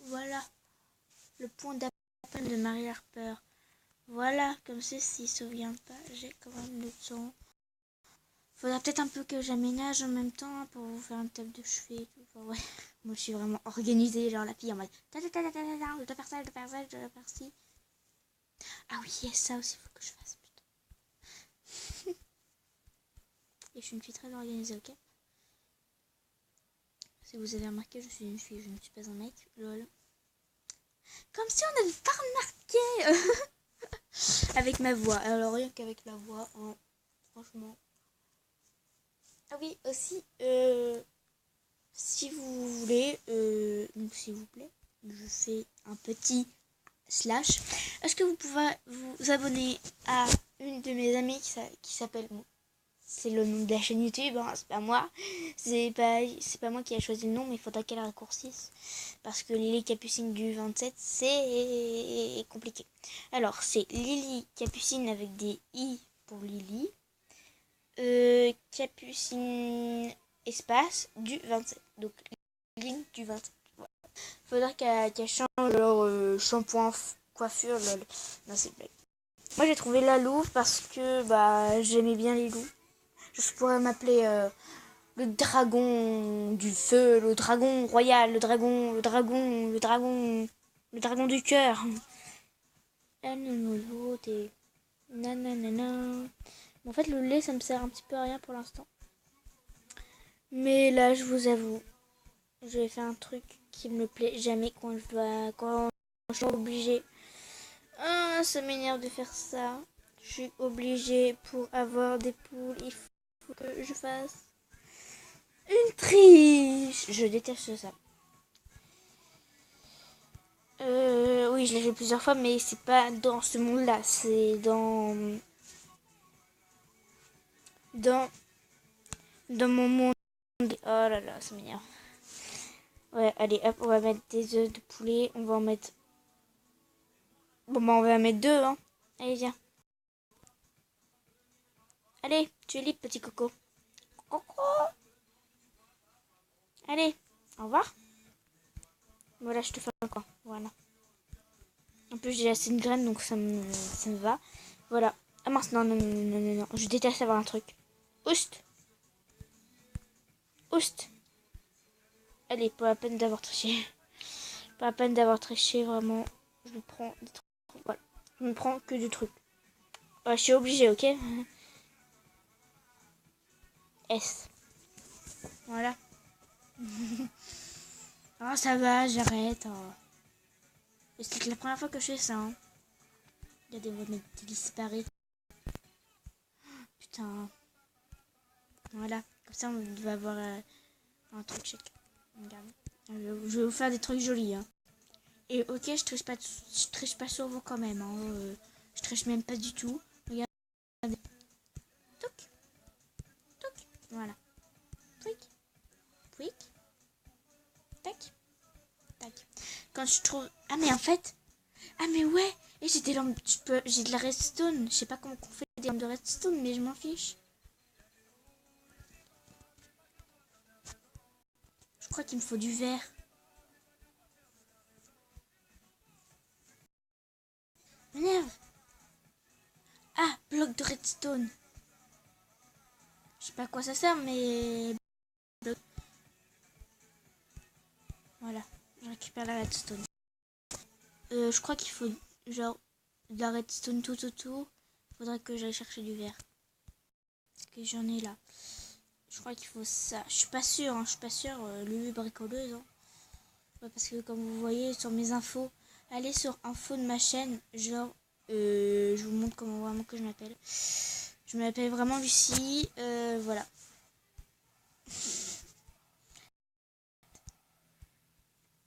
Voilà. Le point d'appel de Marie Harper. Voilà, comme ça, s'il ne se souvient pas, j'ai quand même le temps. Faudra peut-être un peu que j'aménage en même temps pour vous faire une table de chevet et tout. Enfin, ouais. Moi, je suis vraiment organisée, genre la fille en mode je dois faire ça, je dois faire ça, je dois faire ci. Ah oui, et ça aussi, il faut que je fasse, putain. Et je suis une fille très organisée, ok? Si vous avez remarqué, je suis une fille, je ne suis pas un mec. Lol. Comme si on n'avait pas remarqué. Avec ma voix. Alors rien qu'avec la voix, hein, franchement. Ah oui, aussi, si vous voulez, donc s'il vous plaît, je fais un petit slash. Est-ce que vous pouvez vous abonner à une de mes amies qui s'appelle... Bon, c'est le nom de la chaîne YouTube, hein, c'est pas moi. C'est pas moi qui a choisi le nom, mais il faudra qu'elle raccourcisse. Parce que Lily Capucine du 27, c'est compliqué. Alors, c'est Lily Capucine avec des I pour Lily. Capucine espace du 27. Donc, ligne du 27. Voilà. Faudra qu'elle change leur shampoing, coiffure, lol. Non, c'est blague. Moi, j'ai trouvé la louve parce que bah j'aimais bien les loups. Je pourrais m'appeler le dragon du feu, le dragon royal, le dragon du cœur. Ah non, l'autre et nanana. En fait, le lait, ça me sert un petit peu à rien pour l'instant. Mais là, je vous avoue, je vais faire un truc qui me plaît jamais quand je suis obligée. Ah, ça m'énerve de faire ça. Je suis obligée pour avoir des poules. Il faut que je fasse une triche. Je déteste ça. Oui, je l'ai fait plusieurs fois, mais c'est pas dans ce monde-là. C'est dans mon monde. Oh là là, ça m'énerve. Ouais, allez, hop, on va mettre des œufs de poulet. On va en mettre... Bon, bah, on va en mettre 2, hein. Allez, viens. Allez, tu es libre, petit coco. Coco. Allez, au revoir. Voilà, je te fais un coin. Voilà. En plus, j'ai assez de graines, donc ça me va. Voilà. Ah mince, non. Je déteste avoir un truc. Oust. Oust. Allez, pas la peine d'avoir triché. Pas la peine d'avoir triché, vraiment. Je me prends des trucs. Voilà. Je me prends que du truc. Ouais, je suis obligée, ok? S. Voilà. Ah, ça va, j'arrête. Oh. C'est la première fois que je fais ça. Hein. Regardez, votre mec disparaît. Putain. Voilà. Comme ça, on va avoir un truc check. Regarde. Je vais vous faire des trucs jolis. Hein. Et ok, je triche pas sur vous quand même. Hein. Je triche même pas du tout. Regardez. Toc. Toc. Voilà. Pouic. Pouic. Tac. Tac. Quand je trouve... Ah mais en fait... Ah mais ouais. Et j'ai des lampes... J'ai de la redstone. Je sais pas comment on fait des lampes de redstone, mais je m'en fiche. crois qu'il me faut du verre. M'énerve. Ah, bloc de redstone. Je sais pas à quoi ça sert, mais... Voilà, je récupère la redstone. Je crois qu'il faut genre de la redstone tout autour. Faudrait que j'aille chercher du verre. Parce que j'en ai là. Je crois qu'il faut ça. Je suis pas sûre, hein, je suis pas sûre. Lulu bricoleuse. Hein. Ouais, parce que comme vous voyez sur mes infos, allez sur info de ma chaîne. Genre, je vous montre comment vraiment que je m'appelle. Je m'appelle vraiment Lucie. Voilà.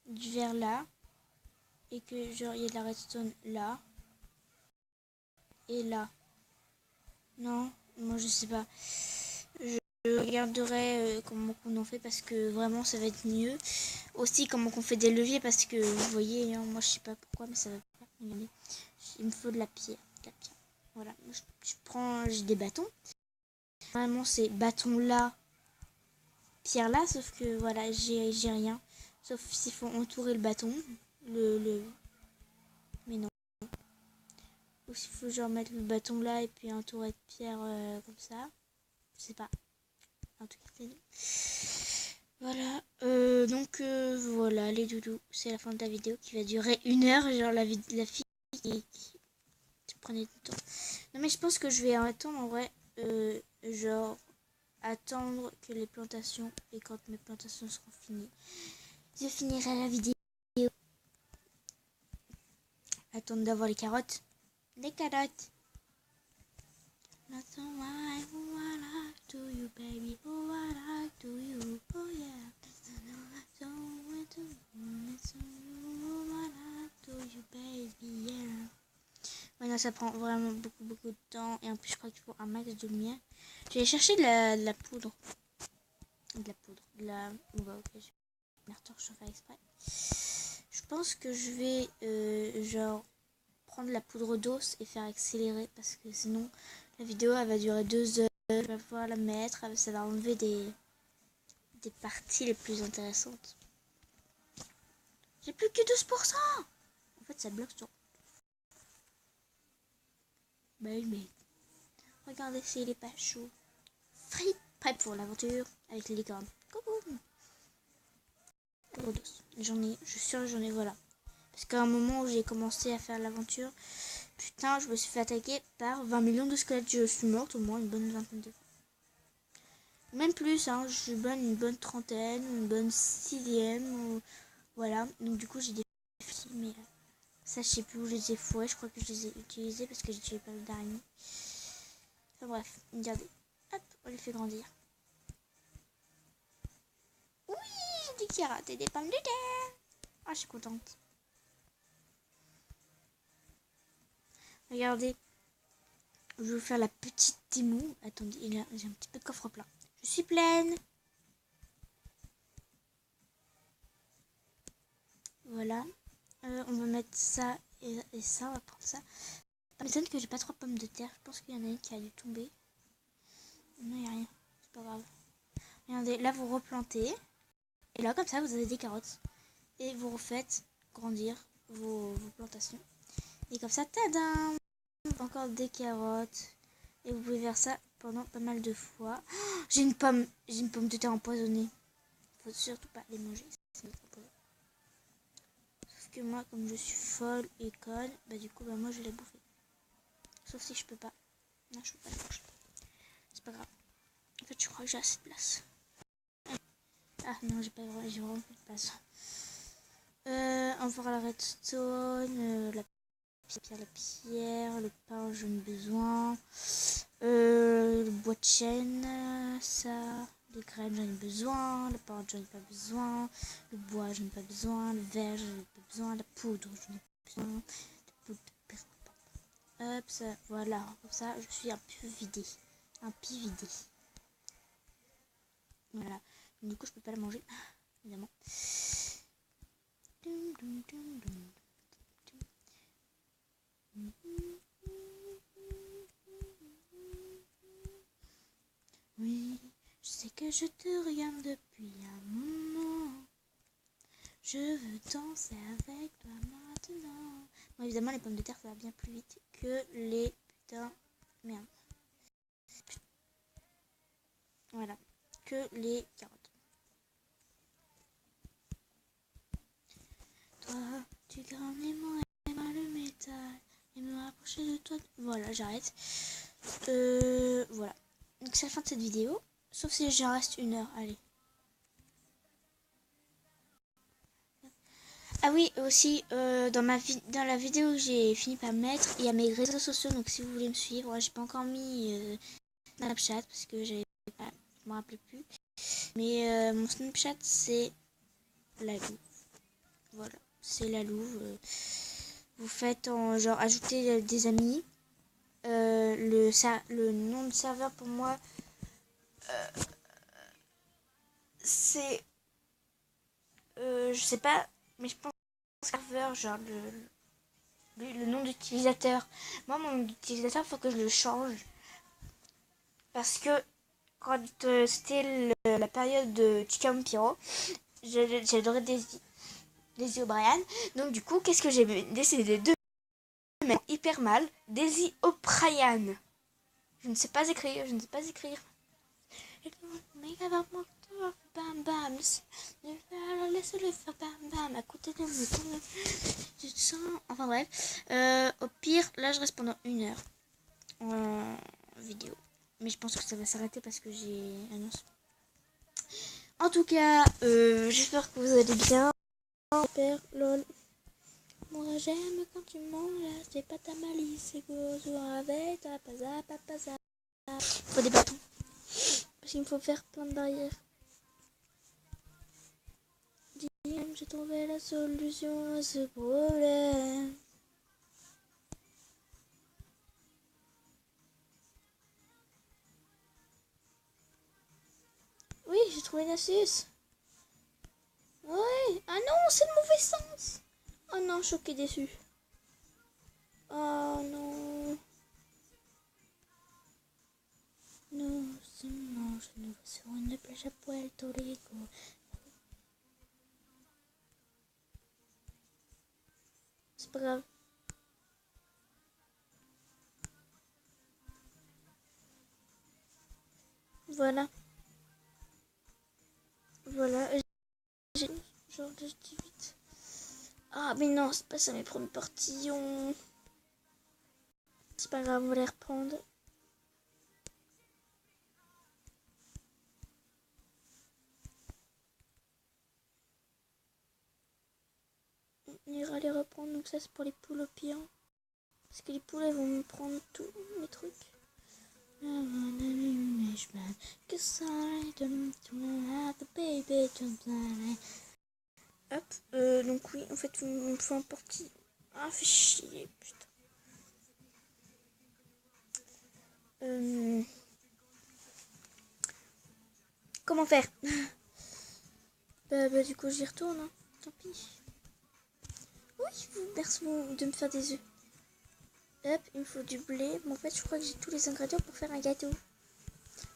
Du verre là. Et que genre il y a de la redstone là. Et là. Non, moi je sais pas. Je regarderai comment on en fait parce que vraiment ça va être mieux. Aussi comment on fait des leviers parce que vous voyez, hein, moi je sais pas pourquoi mais ça va pas. Regardez. Il me faut de la pierre. Voilà, je prends, j'ai des bâtons. Vraiment c'est bâton là, pierre là, sauf que voilà, j'ai rien. Sauf s'il faut entourer le bâton. Mais non. Ou s'il faut genre mettre le bâton là et puis entourer de pierre comme ça. Je sais pas. En tout cas, c'est non. Voilà. Donc voilà les doudous. C'est la fin de la vidéo qui va durer 1 heure. Genre la fille qui prenait du temps. Non mais je pense que je vais attendre en vrai. Genre attendre que les plantations et quand mes plantations seront finies. Je finirai la vidéo. Attendre d'avoir les carottes. Les carottes. Not so why, oh, what I do you, baby, oh, what I do you, oh yeah. So what do you, what I do you, baby, yeah. Maintenant ça prend vraiment beaucoup de temps et en plus je crois qu'il faut un max de lumière. Je vais chercher de la poudre. On va ok, je vais la retorche faire exprès. Je pense que je vais genre prendre la poudre d'os et faire accélérer parce que sinon la vidéo elle va durer 2 heures. Je vais pouvoir la mettre, ça va enlever des parties les plus intéressantes. J'ai plus que 12%. En fait ça bloque sur. Bah oui mais regardez s'il est pas chaud. Free, prêt pour l'aventure avec les licornes. Coucou. Poudre d'os. J'en ai, je suis sûre j'en ai voilà. Parce qu'à un moment où j'ai commencé à faire l'aventure, putain, je me suis fait attaquer par 20 millions de squelettes. Je suis morte au moins une bonne vingtaine de fois. Même plus, hein, je suis bonne une bonne trentaine, une bonne 6e. Ou... Voilà, donc du coup j'ai des filles, mais ça je sais plus où je les ai fourrées. Je crois que je les ai utilisées parce que j'ai tué pas mal d'araignées. Enfin bref, regardez. Hop, on les fait grandir. Oui, j'ai des carottes et des pommes de terre. Ah, je suis contente. Regardez, je vais vous faire la petite démo. Attendez, j'ai un petit peu de coffre plein. Je suis pleine. Voilà. On va mettre ça et ça. On va prendre ça. Ça m'étonne que j'ai pas 3 pommes de terre. Je pense qu'il y en a une qui a dû tomber. Non, il n'y a rien. C'est pas grave. Regardez, là vous replantez. Et là, comme ça, vous avez des carottes. Et vous refaites grandir vos plantations. Et comme ça, tadam! Encore des carottes. Et vous pouvez faire ça pendant pas mal de fois. Oh, j'ai une pomme de terre empoisonnée. Faut surtout pas les manger. Sauf que moi, comme je suis folle et conne, bah du coup, bah moi je vais la bouffer. Sauf si je peux pas. Non, je peux pas la manger. C'est pas grave. En fait, je crois que j'ai assez de place. Ah non, j'ai vraiment plus de place. On va voir la redstone, la pierre, le pain, j'en ai besoin. Le bois de chêne, ça. Les graines, j'en ai besoin. La pain, j'en ai pas besoin. Le bois, j'en ai pas besoin. Le verre, j'en ai pas besoin. La poudre, j'en ai pas besoin. Hop, ça, voilà. Comme ça, je suis un peu vidée. Voilà. Du coup, je peux pas la manger, évidemment. Oui, je sais que je te regarde depuis un moment. Je veux danser avec toi maintenant. Bon, évidemment, les pommes de terre, ça va bien plus vite que les putains... Merde. Voilà. Que les carottes. Toi, tu gagnes et moi, le métal. Et me rapprocher de toi. Voilà, j'arrête. Voilà. Donc, c'est la fin de cette vidéo. Sauf si j'en reste 1 heure. Allez. Ah oui, aussi, dans la vidéo que j'ai fini par mettre, il y a mes réseaux sociaux. Donc, si vous voulez me suivre, j'ai pas encore mis Snapchat parce que j'avais pas, je me rappelais plus. Mais mon Snapchat, c'est la Louve. Voilà, c'est la Louve. Vous faites en genre ajouter des amis. Le nom de serveur pour moi, c'est je sais pas, mais je pense serveur, genre le nom d'utilisateur. Moi, mon nom d'utilisateur, faut que je le change parce que quand c'était la période de Chica Vampiro, j'adorais Daisy O'Brien. Donc du coup, qu'est-ce que j'ai décidé de mettre hyper mal, Daisy O'Brien. Je ne sais pas écrire, je ne sais pas écrire. Bam bam, laisse-le faire bam bam à côté de moi. Tu te sens... Enfin bref, au pire, là je reste pendant 1 heure en vidéo. Mais je pense que ça va s'arrêter parce que j'ai annonce. En tout cas, j'espère que vous allez bien. Super, lol. Moi j'aime quand tu m'enlaces, c'est pas ta malice, c'est que avec ta paza. Faut des bâtons. Parce qu'il me faut faire plein de barrières. J'ai trouvé la solution à ce problème. Oui, j'ai trouvé une astuce. Ouais. Ah non, c'est le mauvais sens. Oh non, choqué, déçu. Oh non. Nous sommes je nous vois sur une plage à Puerto Rico. C'est pas grave. Voilà. Voilà. J'ai genre de 18. Ah mais non, c'est pas ça mes premiers partillons. C'est pas grave, on va les reprendre. On ira les reprendre, donc ça c'est pour les poules au pire. Parce que les poules elles vont me prendre tous mes trucs. Hop, donc oui, en fait, il me faut un portillon. Ah, fait chier, putain. Comment faire? Bah, du coup, j'y retourne, hein. Tant pis. Oui, merci de me faire des œufs. Hop, il me faut du blé. Mais en fait, je crois que j'ai tous les ingrédients pour faire un gâteau.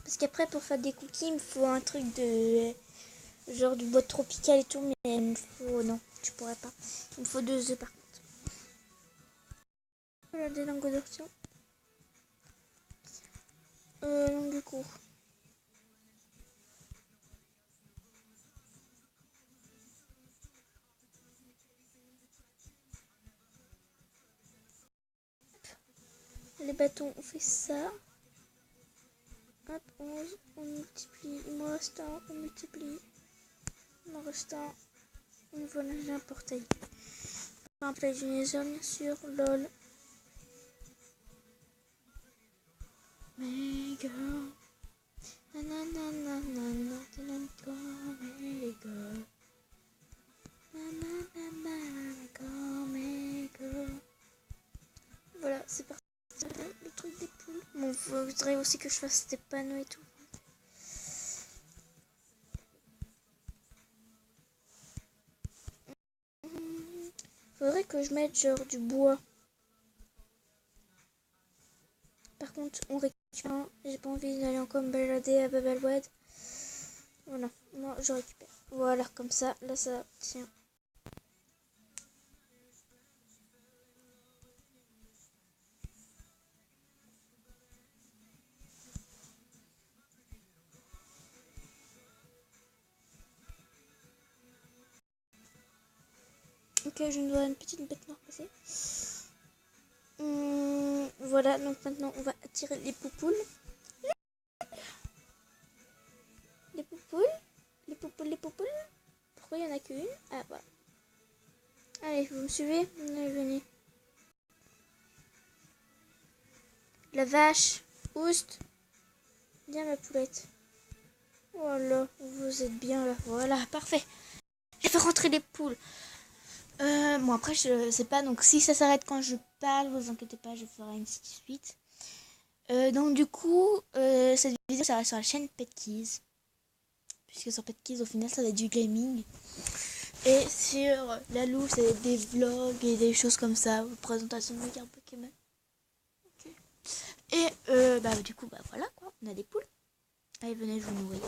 Parce qu'après, pour faire des cookies, il me faut un truc de... genre du bois tropical et tout. Mais il me faut... Non, tu pourrais pas. Il me faut 2 œufs, par contre. Voilà, des lingots d'ortie. Donc du coup... Les bâtons, on fait ça. Hop, 11, on multiplie. Il me reste un, on multiplie. Il me reste un. Et voilà, j'ai un portail. Un portail du Nether, bien sûr. Lol. Mais girl. Nanana, mais girl. Voilà, c'est parti. Le truc des poules. Bon, faudrait aussi que je fasse des panneaux et tout. Faudrait que je mette genre du bois. Par contre, on récupère. J'ai pas envie d'aller encore me balader à Babalwad. Voilà, moi je récupère. Voilà, comme ça, là ça tient. donc je dois une petite bête noire passer. Voilà, donc maintenant on va attirer les poupoules. Les poupoules. Les poupoules, les poupoules. Pourquoi il n'y en a qu'une? Ah, voilà. Allez, vous me suivez? Allez, venez. La vache. Oust. Viens, ma poulette. Voilà, vous êtes bien là. Voilà, parfait. Je vais rentrer les poules. Bon, après, je sais pas. Donc, si ça s'arrête quand je parle, vous inquiétez pas, je ferai une suite. Donc, du coup, cette vidéo, ça reste sur la chaîne Petkeys. Puisque sur Petkeys, au final, ça va être du gaming. Et sur la Lou, c'est des vlogs et des choses comme ça. Présentation de cartes Pokémon. Okay. Et bah, du coup, bah voilà quoi. On a des poules. Allez, venez, je vous nourrir.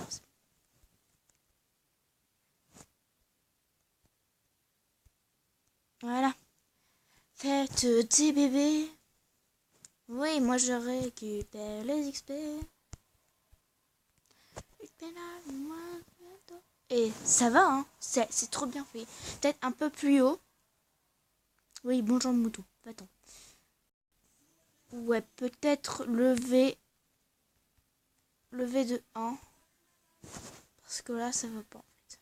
Voilà. Faites des bébés. Oui, moi je récupère les XP. Et ça va, hein. C'est trop bien fait. Peut-être un peu plus haut. Oui, bonjour Moutou. Attends. Ouais, peut-être lever de 1. Parce que là, ça va pas en fait.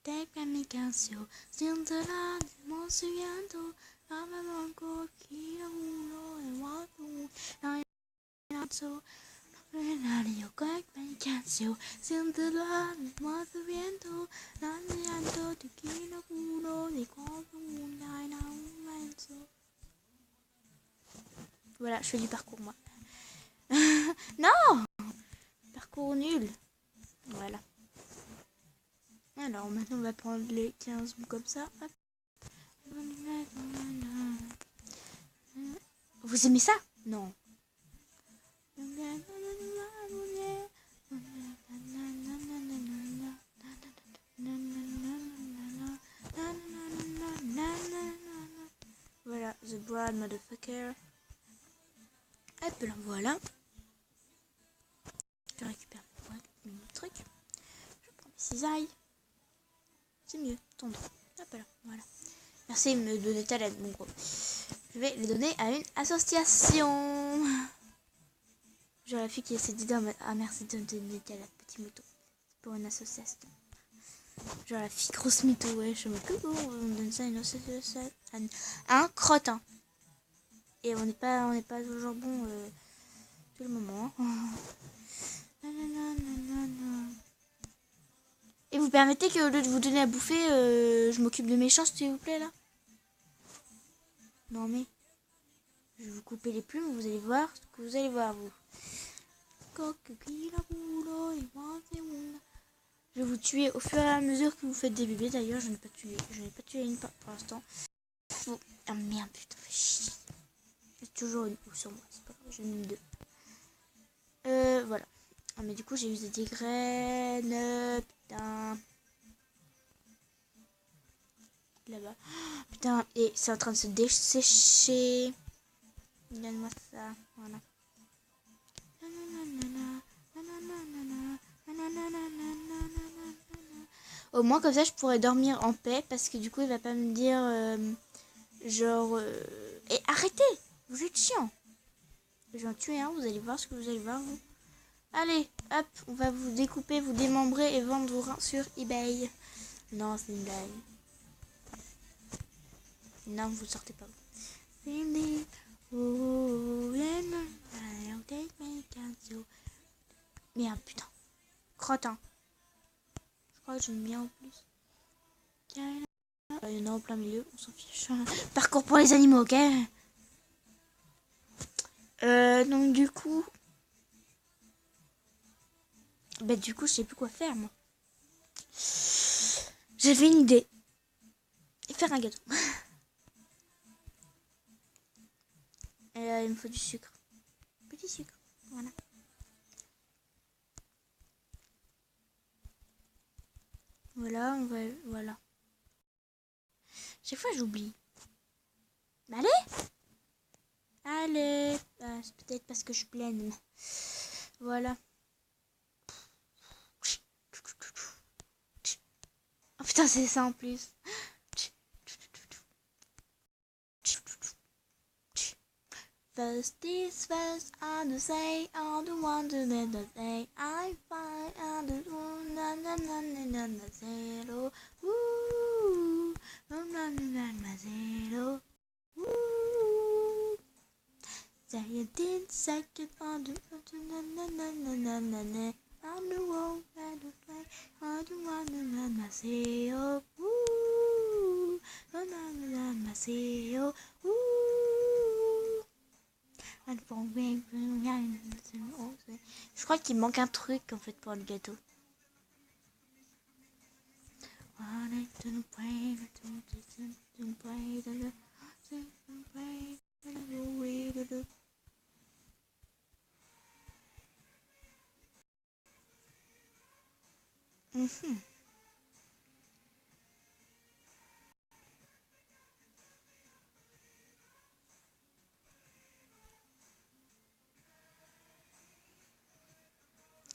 Take me cancio, siento la demasiado, amamos que uno de guapo, so yo que me cancio, siento la demasiado, naneando de que uno de guapo, voilà, je fais du parcours moi. Non, parcours nul. Voilà. Alors maintenant on va prendre les 15 bouts comme ça. Hop. Vous aimez ça? Non. Voilà, the brand motherfucker. Hop là, voilà. Je récupère mon truc. Je prends mes cisailles. C'est mieux, tendre. Hop là, voilà. Merci de me donner ta lettre, mon gros. Je vais les donner à une association. Genre la fille qui essaie de dire ah merci de me donner ta lettre, petit moto. C'est pour une association. Genre la fille grosse mytho, ouais, je me coupe, on donne ça à une association. Un crottin. Et on n'est pas toujours bon tout le moment. Et vous permettez qu'au lieu de vous donner à bouffer, je m'occupe de mes chances, s'il vous plaît, là? Non, mais... Je vais vous couper les plumes, vous allez voir ce que vous allez voir, vous. Je vais vous tuer au fur et à mesure que vous faites des bébés. D'ailleurs, je n'ai pas tué une pour l'instant. Ah merde, putain, fait chier. Il y a toujours une ou sur moi, c'est pas grave, j'en ai mis 2. Voilà. Ah, mais du coup, j'ai usé des graines. Putain. Là-bas. Putain, et c'est en train de se dessécher. Donne-moi ça. Voilà. Au moins, comme ça, je pourrais dormir en paix. Parce que du coup, il va pas me dire... genre... Et arrêtez! Vous êtes chiant. Je vais en tuer un, vous allez voir ce que vous allez voir, vous. Allez, hop, on va vous découper, vous démembrer et vendre vos reins sur eBay. Non, c'est une blague. Non, vous sortez pas. Merde, putain. Crottin. Je crois que j'aime bien en plus. Il y en a en plein milieu, on s'en fiche. Parcours pour les animaux, ok? Donc du coup... Bah du coup, je sais plus quoi faire, moi. J'avais une idée. Et faire un gâteau. Et là, il me faut du sucre. Petit sucre, voilà. Voilà, on va... Voilà. Chaque fois, j'oublie. Allez! Allez! C'est peut-être parce que je suis pleine. Voilà. Putain, c'est ça en plus. First things first, I do say, I do want to let the day I find, I do na na na na na na zero, woo, na na na na zero, woo. Giant second, I do na na na na na na na. I'm the one that do play, I do want to let my zero, woo, na na na na zero, woo. Je crois qu'il manque un truc en fait pour le gâteau.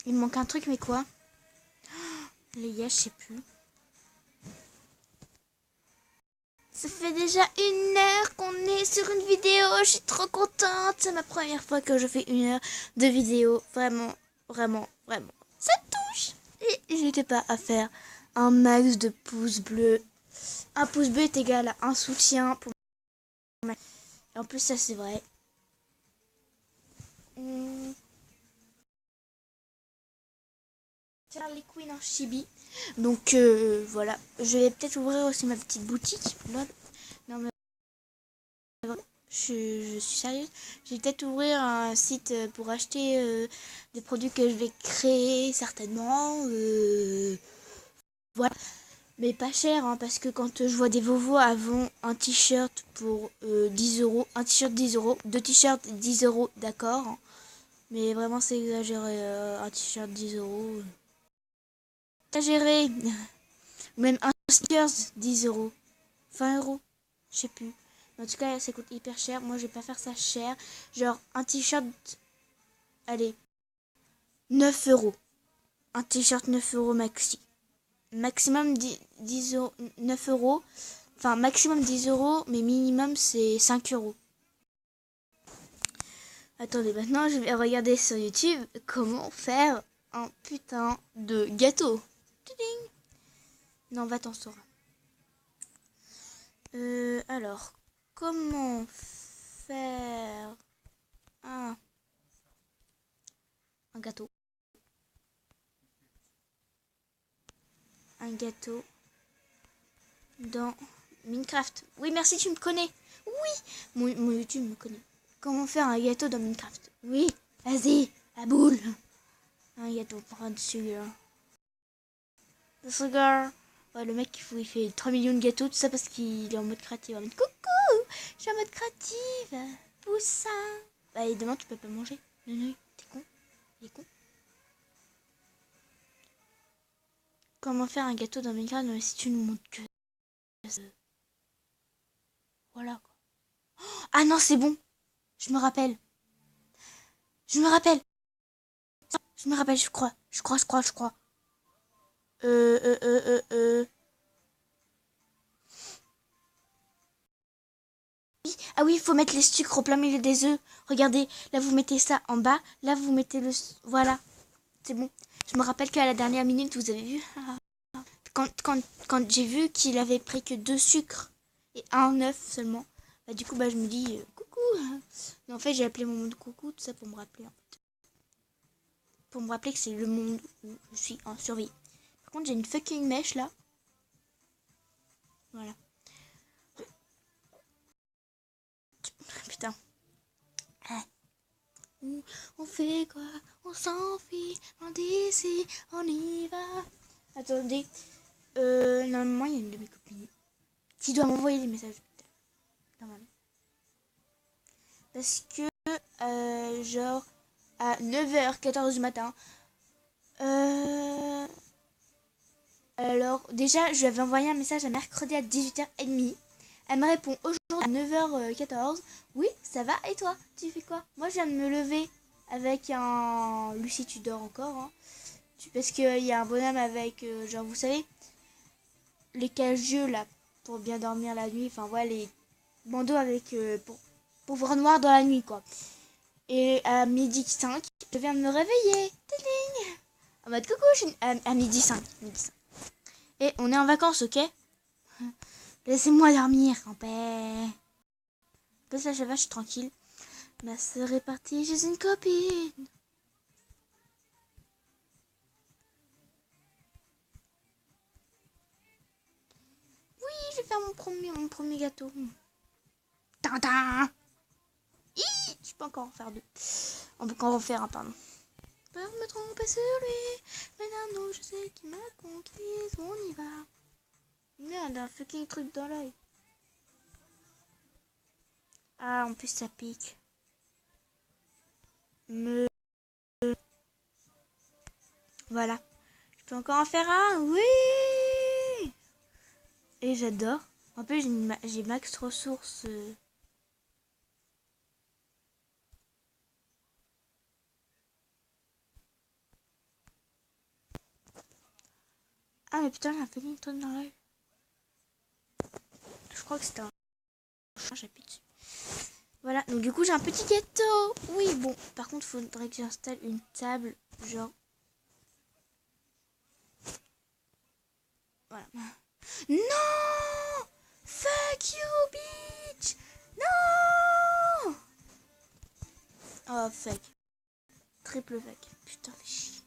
Il me manque un truc, mais quoi? Les gars, je sais plus. Ça fait déjà 1 heure qu'on est sur une vidéo. Je suis trop contente. C'est ma première fois que je fais 1 heure de vidéo. Vraiment, vraiment, vraiment. Ça touche. Et j'étais pas à faire un max de pouces bleus. Un pouce bleu est égal à un soutien. Et en plus, ça c'est vrai. Charlie Queen en chibi. Donc voilà. Je vais peut-être ouvrir aussi ma petite boutique. Lol. Non mais je suis sérieuse. Je vais peut-être ouvrir un site pour acheter des produits que je vais créer certainement. Voilà. Mais pas cher, hein, parce que quand je vois des vovos avant un t-shirt pour 10 euros, un t-shirt 10 euros, 2 t-shirts 10 euros, d'accord. Hein. Mais vraiment c'est exagéré, un t-shirt 10 euros. Exagéré. Même un stickers 10 euros. 20 euros. Je sais plus. En tout cas, ça coûte hyper cher. Moi, je vais pas faire ça cher. Genre, un t-shirt. Allez. 9 euros. Un t-shirt 9 euros maxi. Maximum 10 euros. 9 euros. Enfin, maximum 10 euros. Mais minimum, c'est 5 euros. Attendez, maintenant, je vais regarder sur YouTube comment faire un putain de gâteau. Tiding. Non, va t'en sortir. Alors, comment faire un gâteau? Un gâteau dans Minecraft. Oui, merci, tu me connais. Oui, mon YouTube me connaît. Comment faire un gâteau dans Minecraft? Oui, vas-y, la boule. Un gâteau, prends dessus. Sugar. Ouais, le mec, il fait 3 millions de gâteaux, tout ça parce qu'il est en mode créatif. En mode coucou, je suis en mode créative. Poussin. Bah, et demain, tu peux pas manger. Non, t'es con. Il est con. Comment faire un gâteau dans Minecraft? Mais si tu ne montres que... Voilà, quoi. Ah non, c'est bon. Je me rappelle. Je me rappelle, je crois. Ah oui, il faut mettre les sucres au plein milieu des œufs. Regardez, là vous mettez ça en bas, là vous mettez le... Voilà, c'est bon. Je me rappelle qu'à la dernière minute, vous avez vu quand j'ai vu qu'il avait pris que 2 sucres et un œuf seulement, bah du coup, bah je me dis coucou. Mais en fait, j'ai appelé mon monde coucou, tout ça pour me rappeler en fait. Pour me rappeler que c'est le monde où je suis en survie. Par contre, j'ai une fucking mèche là. Voilà. Putain. On fait quoi? On s'enfuit, on d'ici, on y va. Attendez. Normalement, il y a une de mes copines qui doit m'envoyer des messages. Normalement. Parce que, genre, à 9h, 14 du matin. Alors, déjà, je lui avais envoyé un message à mercredi à 18h30. Elle me répond aujourd'hui à 9h14. Oui, ça va, et toi? Tu fais quoi? Moi, je viens de me lever avec un... Lucie, tu dors encore, hein? Parce qu'il y a un bonhomme avec, genre, vous savez, les cages-yeux là pour bien dormir la nuit. Enfin voilà, les bandeaux avec pour voir noir dans la nuit quoi. Et à midi 5, je viens de me réveiller. Téling. En mode coucou, à midi 5. Et on est en vacances, ok? Laissez-moi dormir en paix. Parce que là, je suis tranquille. Ma soeur est partie chez une copine. Oui, je vais faire mon premier gâteau. Tintin. Je peux encore en faire deux. On peut encore en faire un, pardon. Je peux me tromper sur lui. Mais non, je sais qu'il m'a conquise. On y va. Merde, un fucking truc dans l'œil. Ah, en plus ça pique. Voilà. Je peux encore en faire un. Oui. Et j'adore. En plus, j'ai max ressources. Ah, mais putain, j'ai un fucking truc dans l'œil. Je crois que c'était un chapitre dessus. Voilà, donc du coup, j'ai un petit gâteau. Oui, bon. Par contre, il faudrait que j'installe une table. Genre. Voilà. Non! Fuck you, bitch! Non! Oh, fuck. Triple fuck. Putain, fais chier.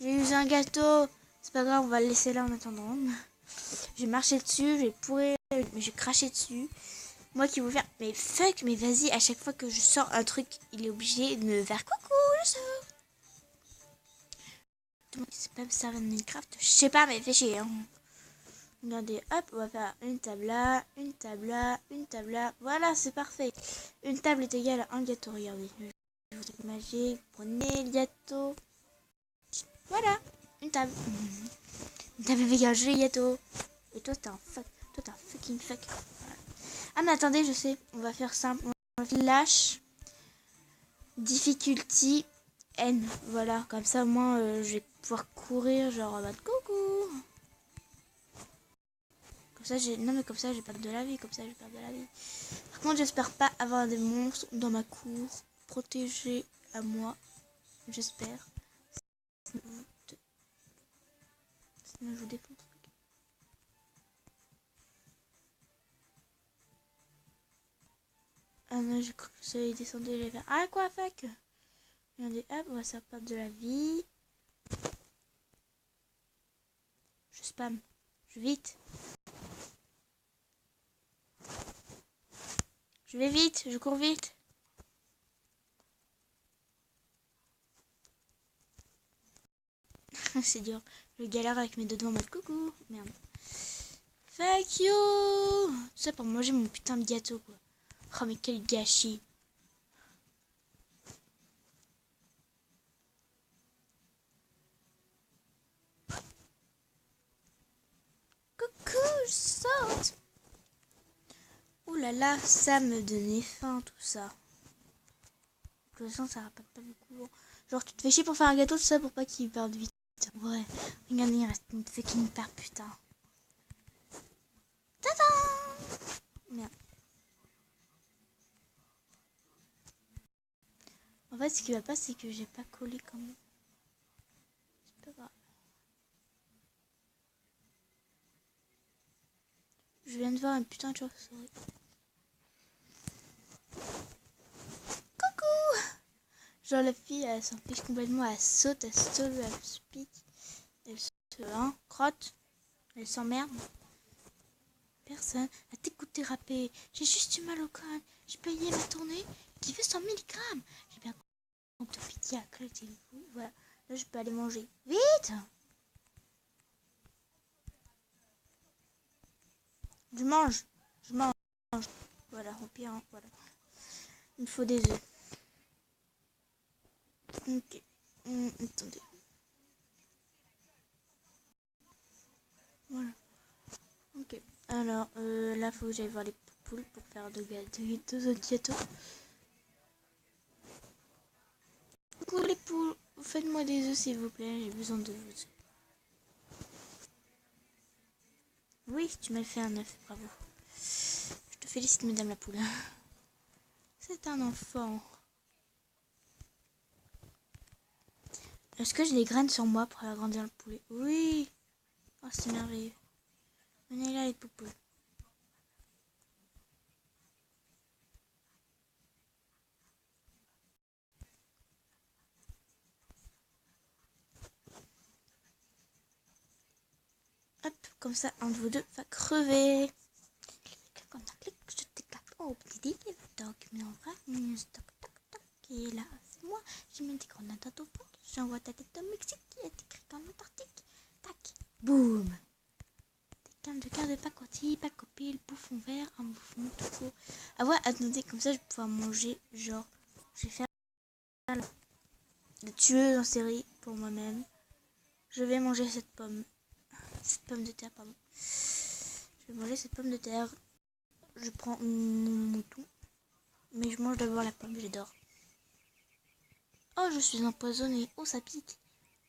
J'ai usé un gâteau. C'est pas grave, on va le laisser là en attendant. J'ai marché dessus, j'ai pourri, mais j'ai craché dessus. Moi qui vous faire. Mais fuck, mais vas-y, à chaque fois que je sors un truc, il est obligé de me faire coucou, je sors. Tout le monde sait pas me servir de Minecraft. Je sais pas, mais fais chier. Hein. Regardez, hop, on va faire une table là, une table là, une table là. Voilà, c'est parfait. Une table est égale à un gâteau, regardez. Je vous truc magique, prenez le gâteau. Voilà, une table. Une table égale le gâteau. Et toi, t'es un fuck. Toi, t'es un fucking fuck. Voilà. Ah, mais attendez, je sais. On va faire simple. On va flash. Difficulty N. Voilà, comme ça, au moins, je vais pouvoir courir, genre en mode coucou. Comme ça, non, mais comme ça, j'ai perdre de la vie. Comme ça, j'ai perdre de la vie. Par contre, j'espère pas avoir des monstres dans ma cour. Protégés à moi. J'espère. Sinon, je vous défonce. Ah non, j'ai cru que ça allait descendre les verres. Ah, quoi, fuck. Regardez, hop, on va se perdre de la vie. Je spam. Je vais vite. Je vais vite, je cours vite. C'est dur. Je galère avec mes deux doigts en mode coucou. Merde. Fuck you. Tout ça pour manger mon putain de gâteau, quoi. Oh, mais quel gâchis. Coucou, je saute. Ouh là là, ça me donnait faim, tout ça. De toute façon, ça rapporte pas beaucoup. Genre, tu te fais chier pour faire un gâteau, tout ça, pour pas qu'il perde vite. Ouais, regardez, il reste une fucking part, putain. Tadam! Merde. En fait, ce qui va pas, c'est que j'ai pas collé quand même. C'est pas grave. Je viens de voir une putain de chauve-souris. Coucou! Genre, la fille, elle s'en fiche complètement. Elle saute, elle saute, elle speed. Elle se crotte. Elle s'emmerde. Personne à t'écouter rapper. J'ai juste du mal au crâne. J'ai payé ma tournée qui fait 100 mg. J'ai bien compris pitié à craquer le fou. Voilà. Là, je peux aller manger. Vite! Je mange. Je mange. Voilà, au pire, hein, voilà. Il me faut des œufs. Ok. Attendez. Voilà. Ok. Alors, là, faut que j'aille voir les poules pour faire deux autres gâteaux. Coucou les poules, faites-moi des œufs s'il vous plaît, j'ai besoin de vos œufs. Oui, tu m'as fait un œuf, bravo. Je te félicite, madame la poule. C'est un enfant. Est-ce que j'ai des graines sur moi pour agrandir le poulet? Oui. Oh, c'est merveilleux. Venez là, les poupous. Hop, comme ça, un de vous deux va crever. Comme ça, clic, je t'éclate. Oh, petit dé, toc, mais en vrai, toc, toc, toc. Et là, c'est moi. J'ai mis des grenades à ton porte. J'envoie ta tête au Mexique. Et t'écris en Antarctique. Tac, boum. Des cannes de pacotille, pacopille, bouffon vert, un bouffon tout court. Ah ouais, attendez, comme ça, je vais pouvoir manger, genre, je vais faire la tueuse en série pour moi-même. Je vais manger cette pomme de terre, pardon. Je vais manger cette pomme de terre. Je prends mon mouton, mais je mange d'abord la pomme, j'adore. Oh, je suis empoisonnée. Oh, ça pique.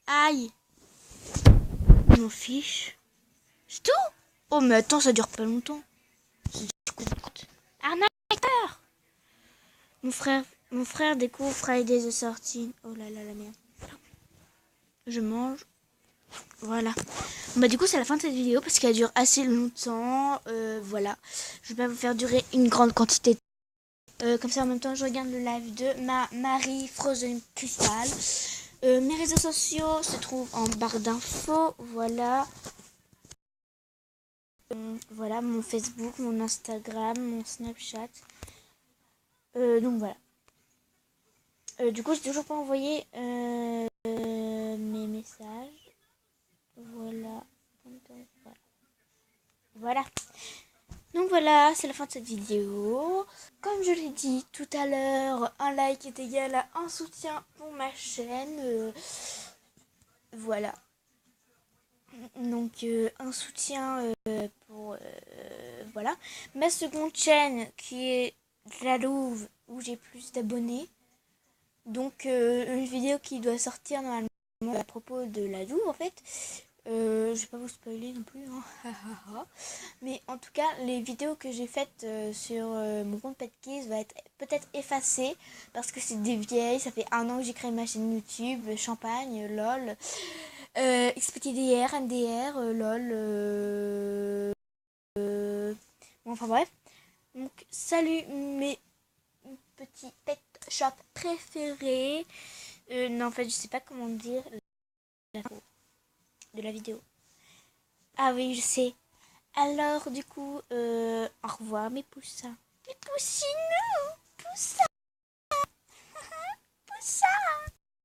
Aïe. Je m'en fiche. C'est tout. Oh, mais attends, ça dure pas longtemps. Arnaqueur. Mon frère découvre Friday the 13. Oh là là, la merde. Je mange. Voilà. Bah du coup c'est la fin de cette vidéo parce qu'elle dure assez longtemps. Voilà. Je vais pas vous faire durer une grande quantité. Comme ça en même temps je regarde le live de ma Marie Frozen Crystal. Mes réseaux sociaux se trouvent en barre d'infos. Voilà. Voilà mon Facebook, mon Instagram, mon Snapchat. Donc voilà. Du coup j'ai toujours pas envoyé mes messages. Voilà. Voilà. Donc voilà, c'est la fin de cette vidéo. Comme je l'ai dit tout à l'heure, un like est égal à un soutien pour ma chaîne. Voilà. Donc un soutien pour... voilà. Ma seconde chaîne qui est La Louve, où j'ai plus d'abonnés. Donc une vidéo qui doit sortir normalement à propos de La Louve en fait. Je vais pas vous spoiler non plus, hein. Mais en tout cas, les vidéos que j'ai faites sur mon compte PetKiss va être peut-être effacées parce que c'est des vieilles. Ça fait 1 an que j'ai créé ma chaîne YouTube, Champagne, LOL, XPTDR, MDR, LOL. Bon, enfin bref. Donc, salut mes petits pet shop préférés. Non, en fait, je sais pas comment dire de la vidéo. Ah oui, je sais. Alors, du coup, au revoir mes poussins. Mes poussines, poussins, poussins.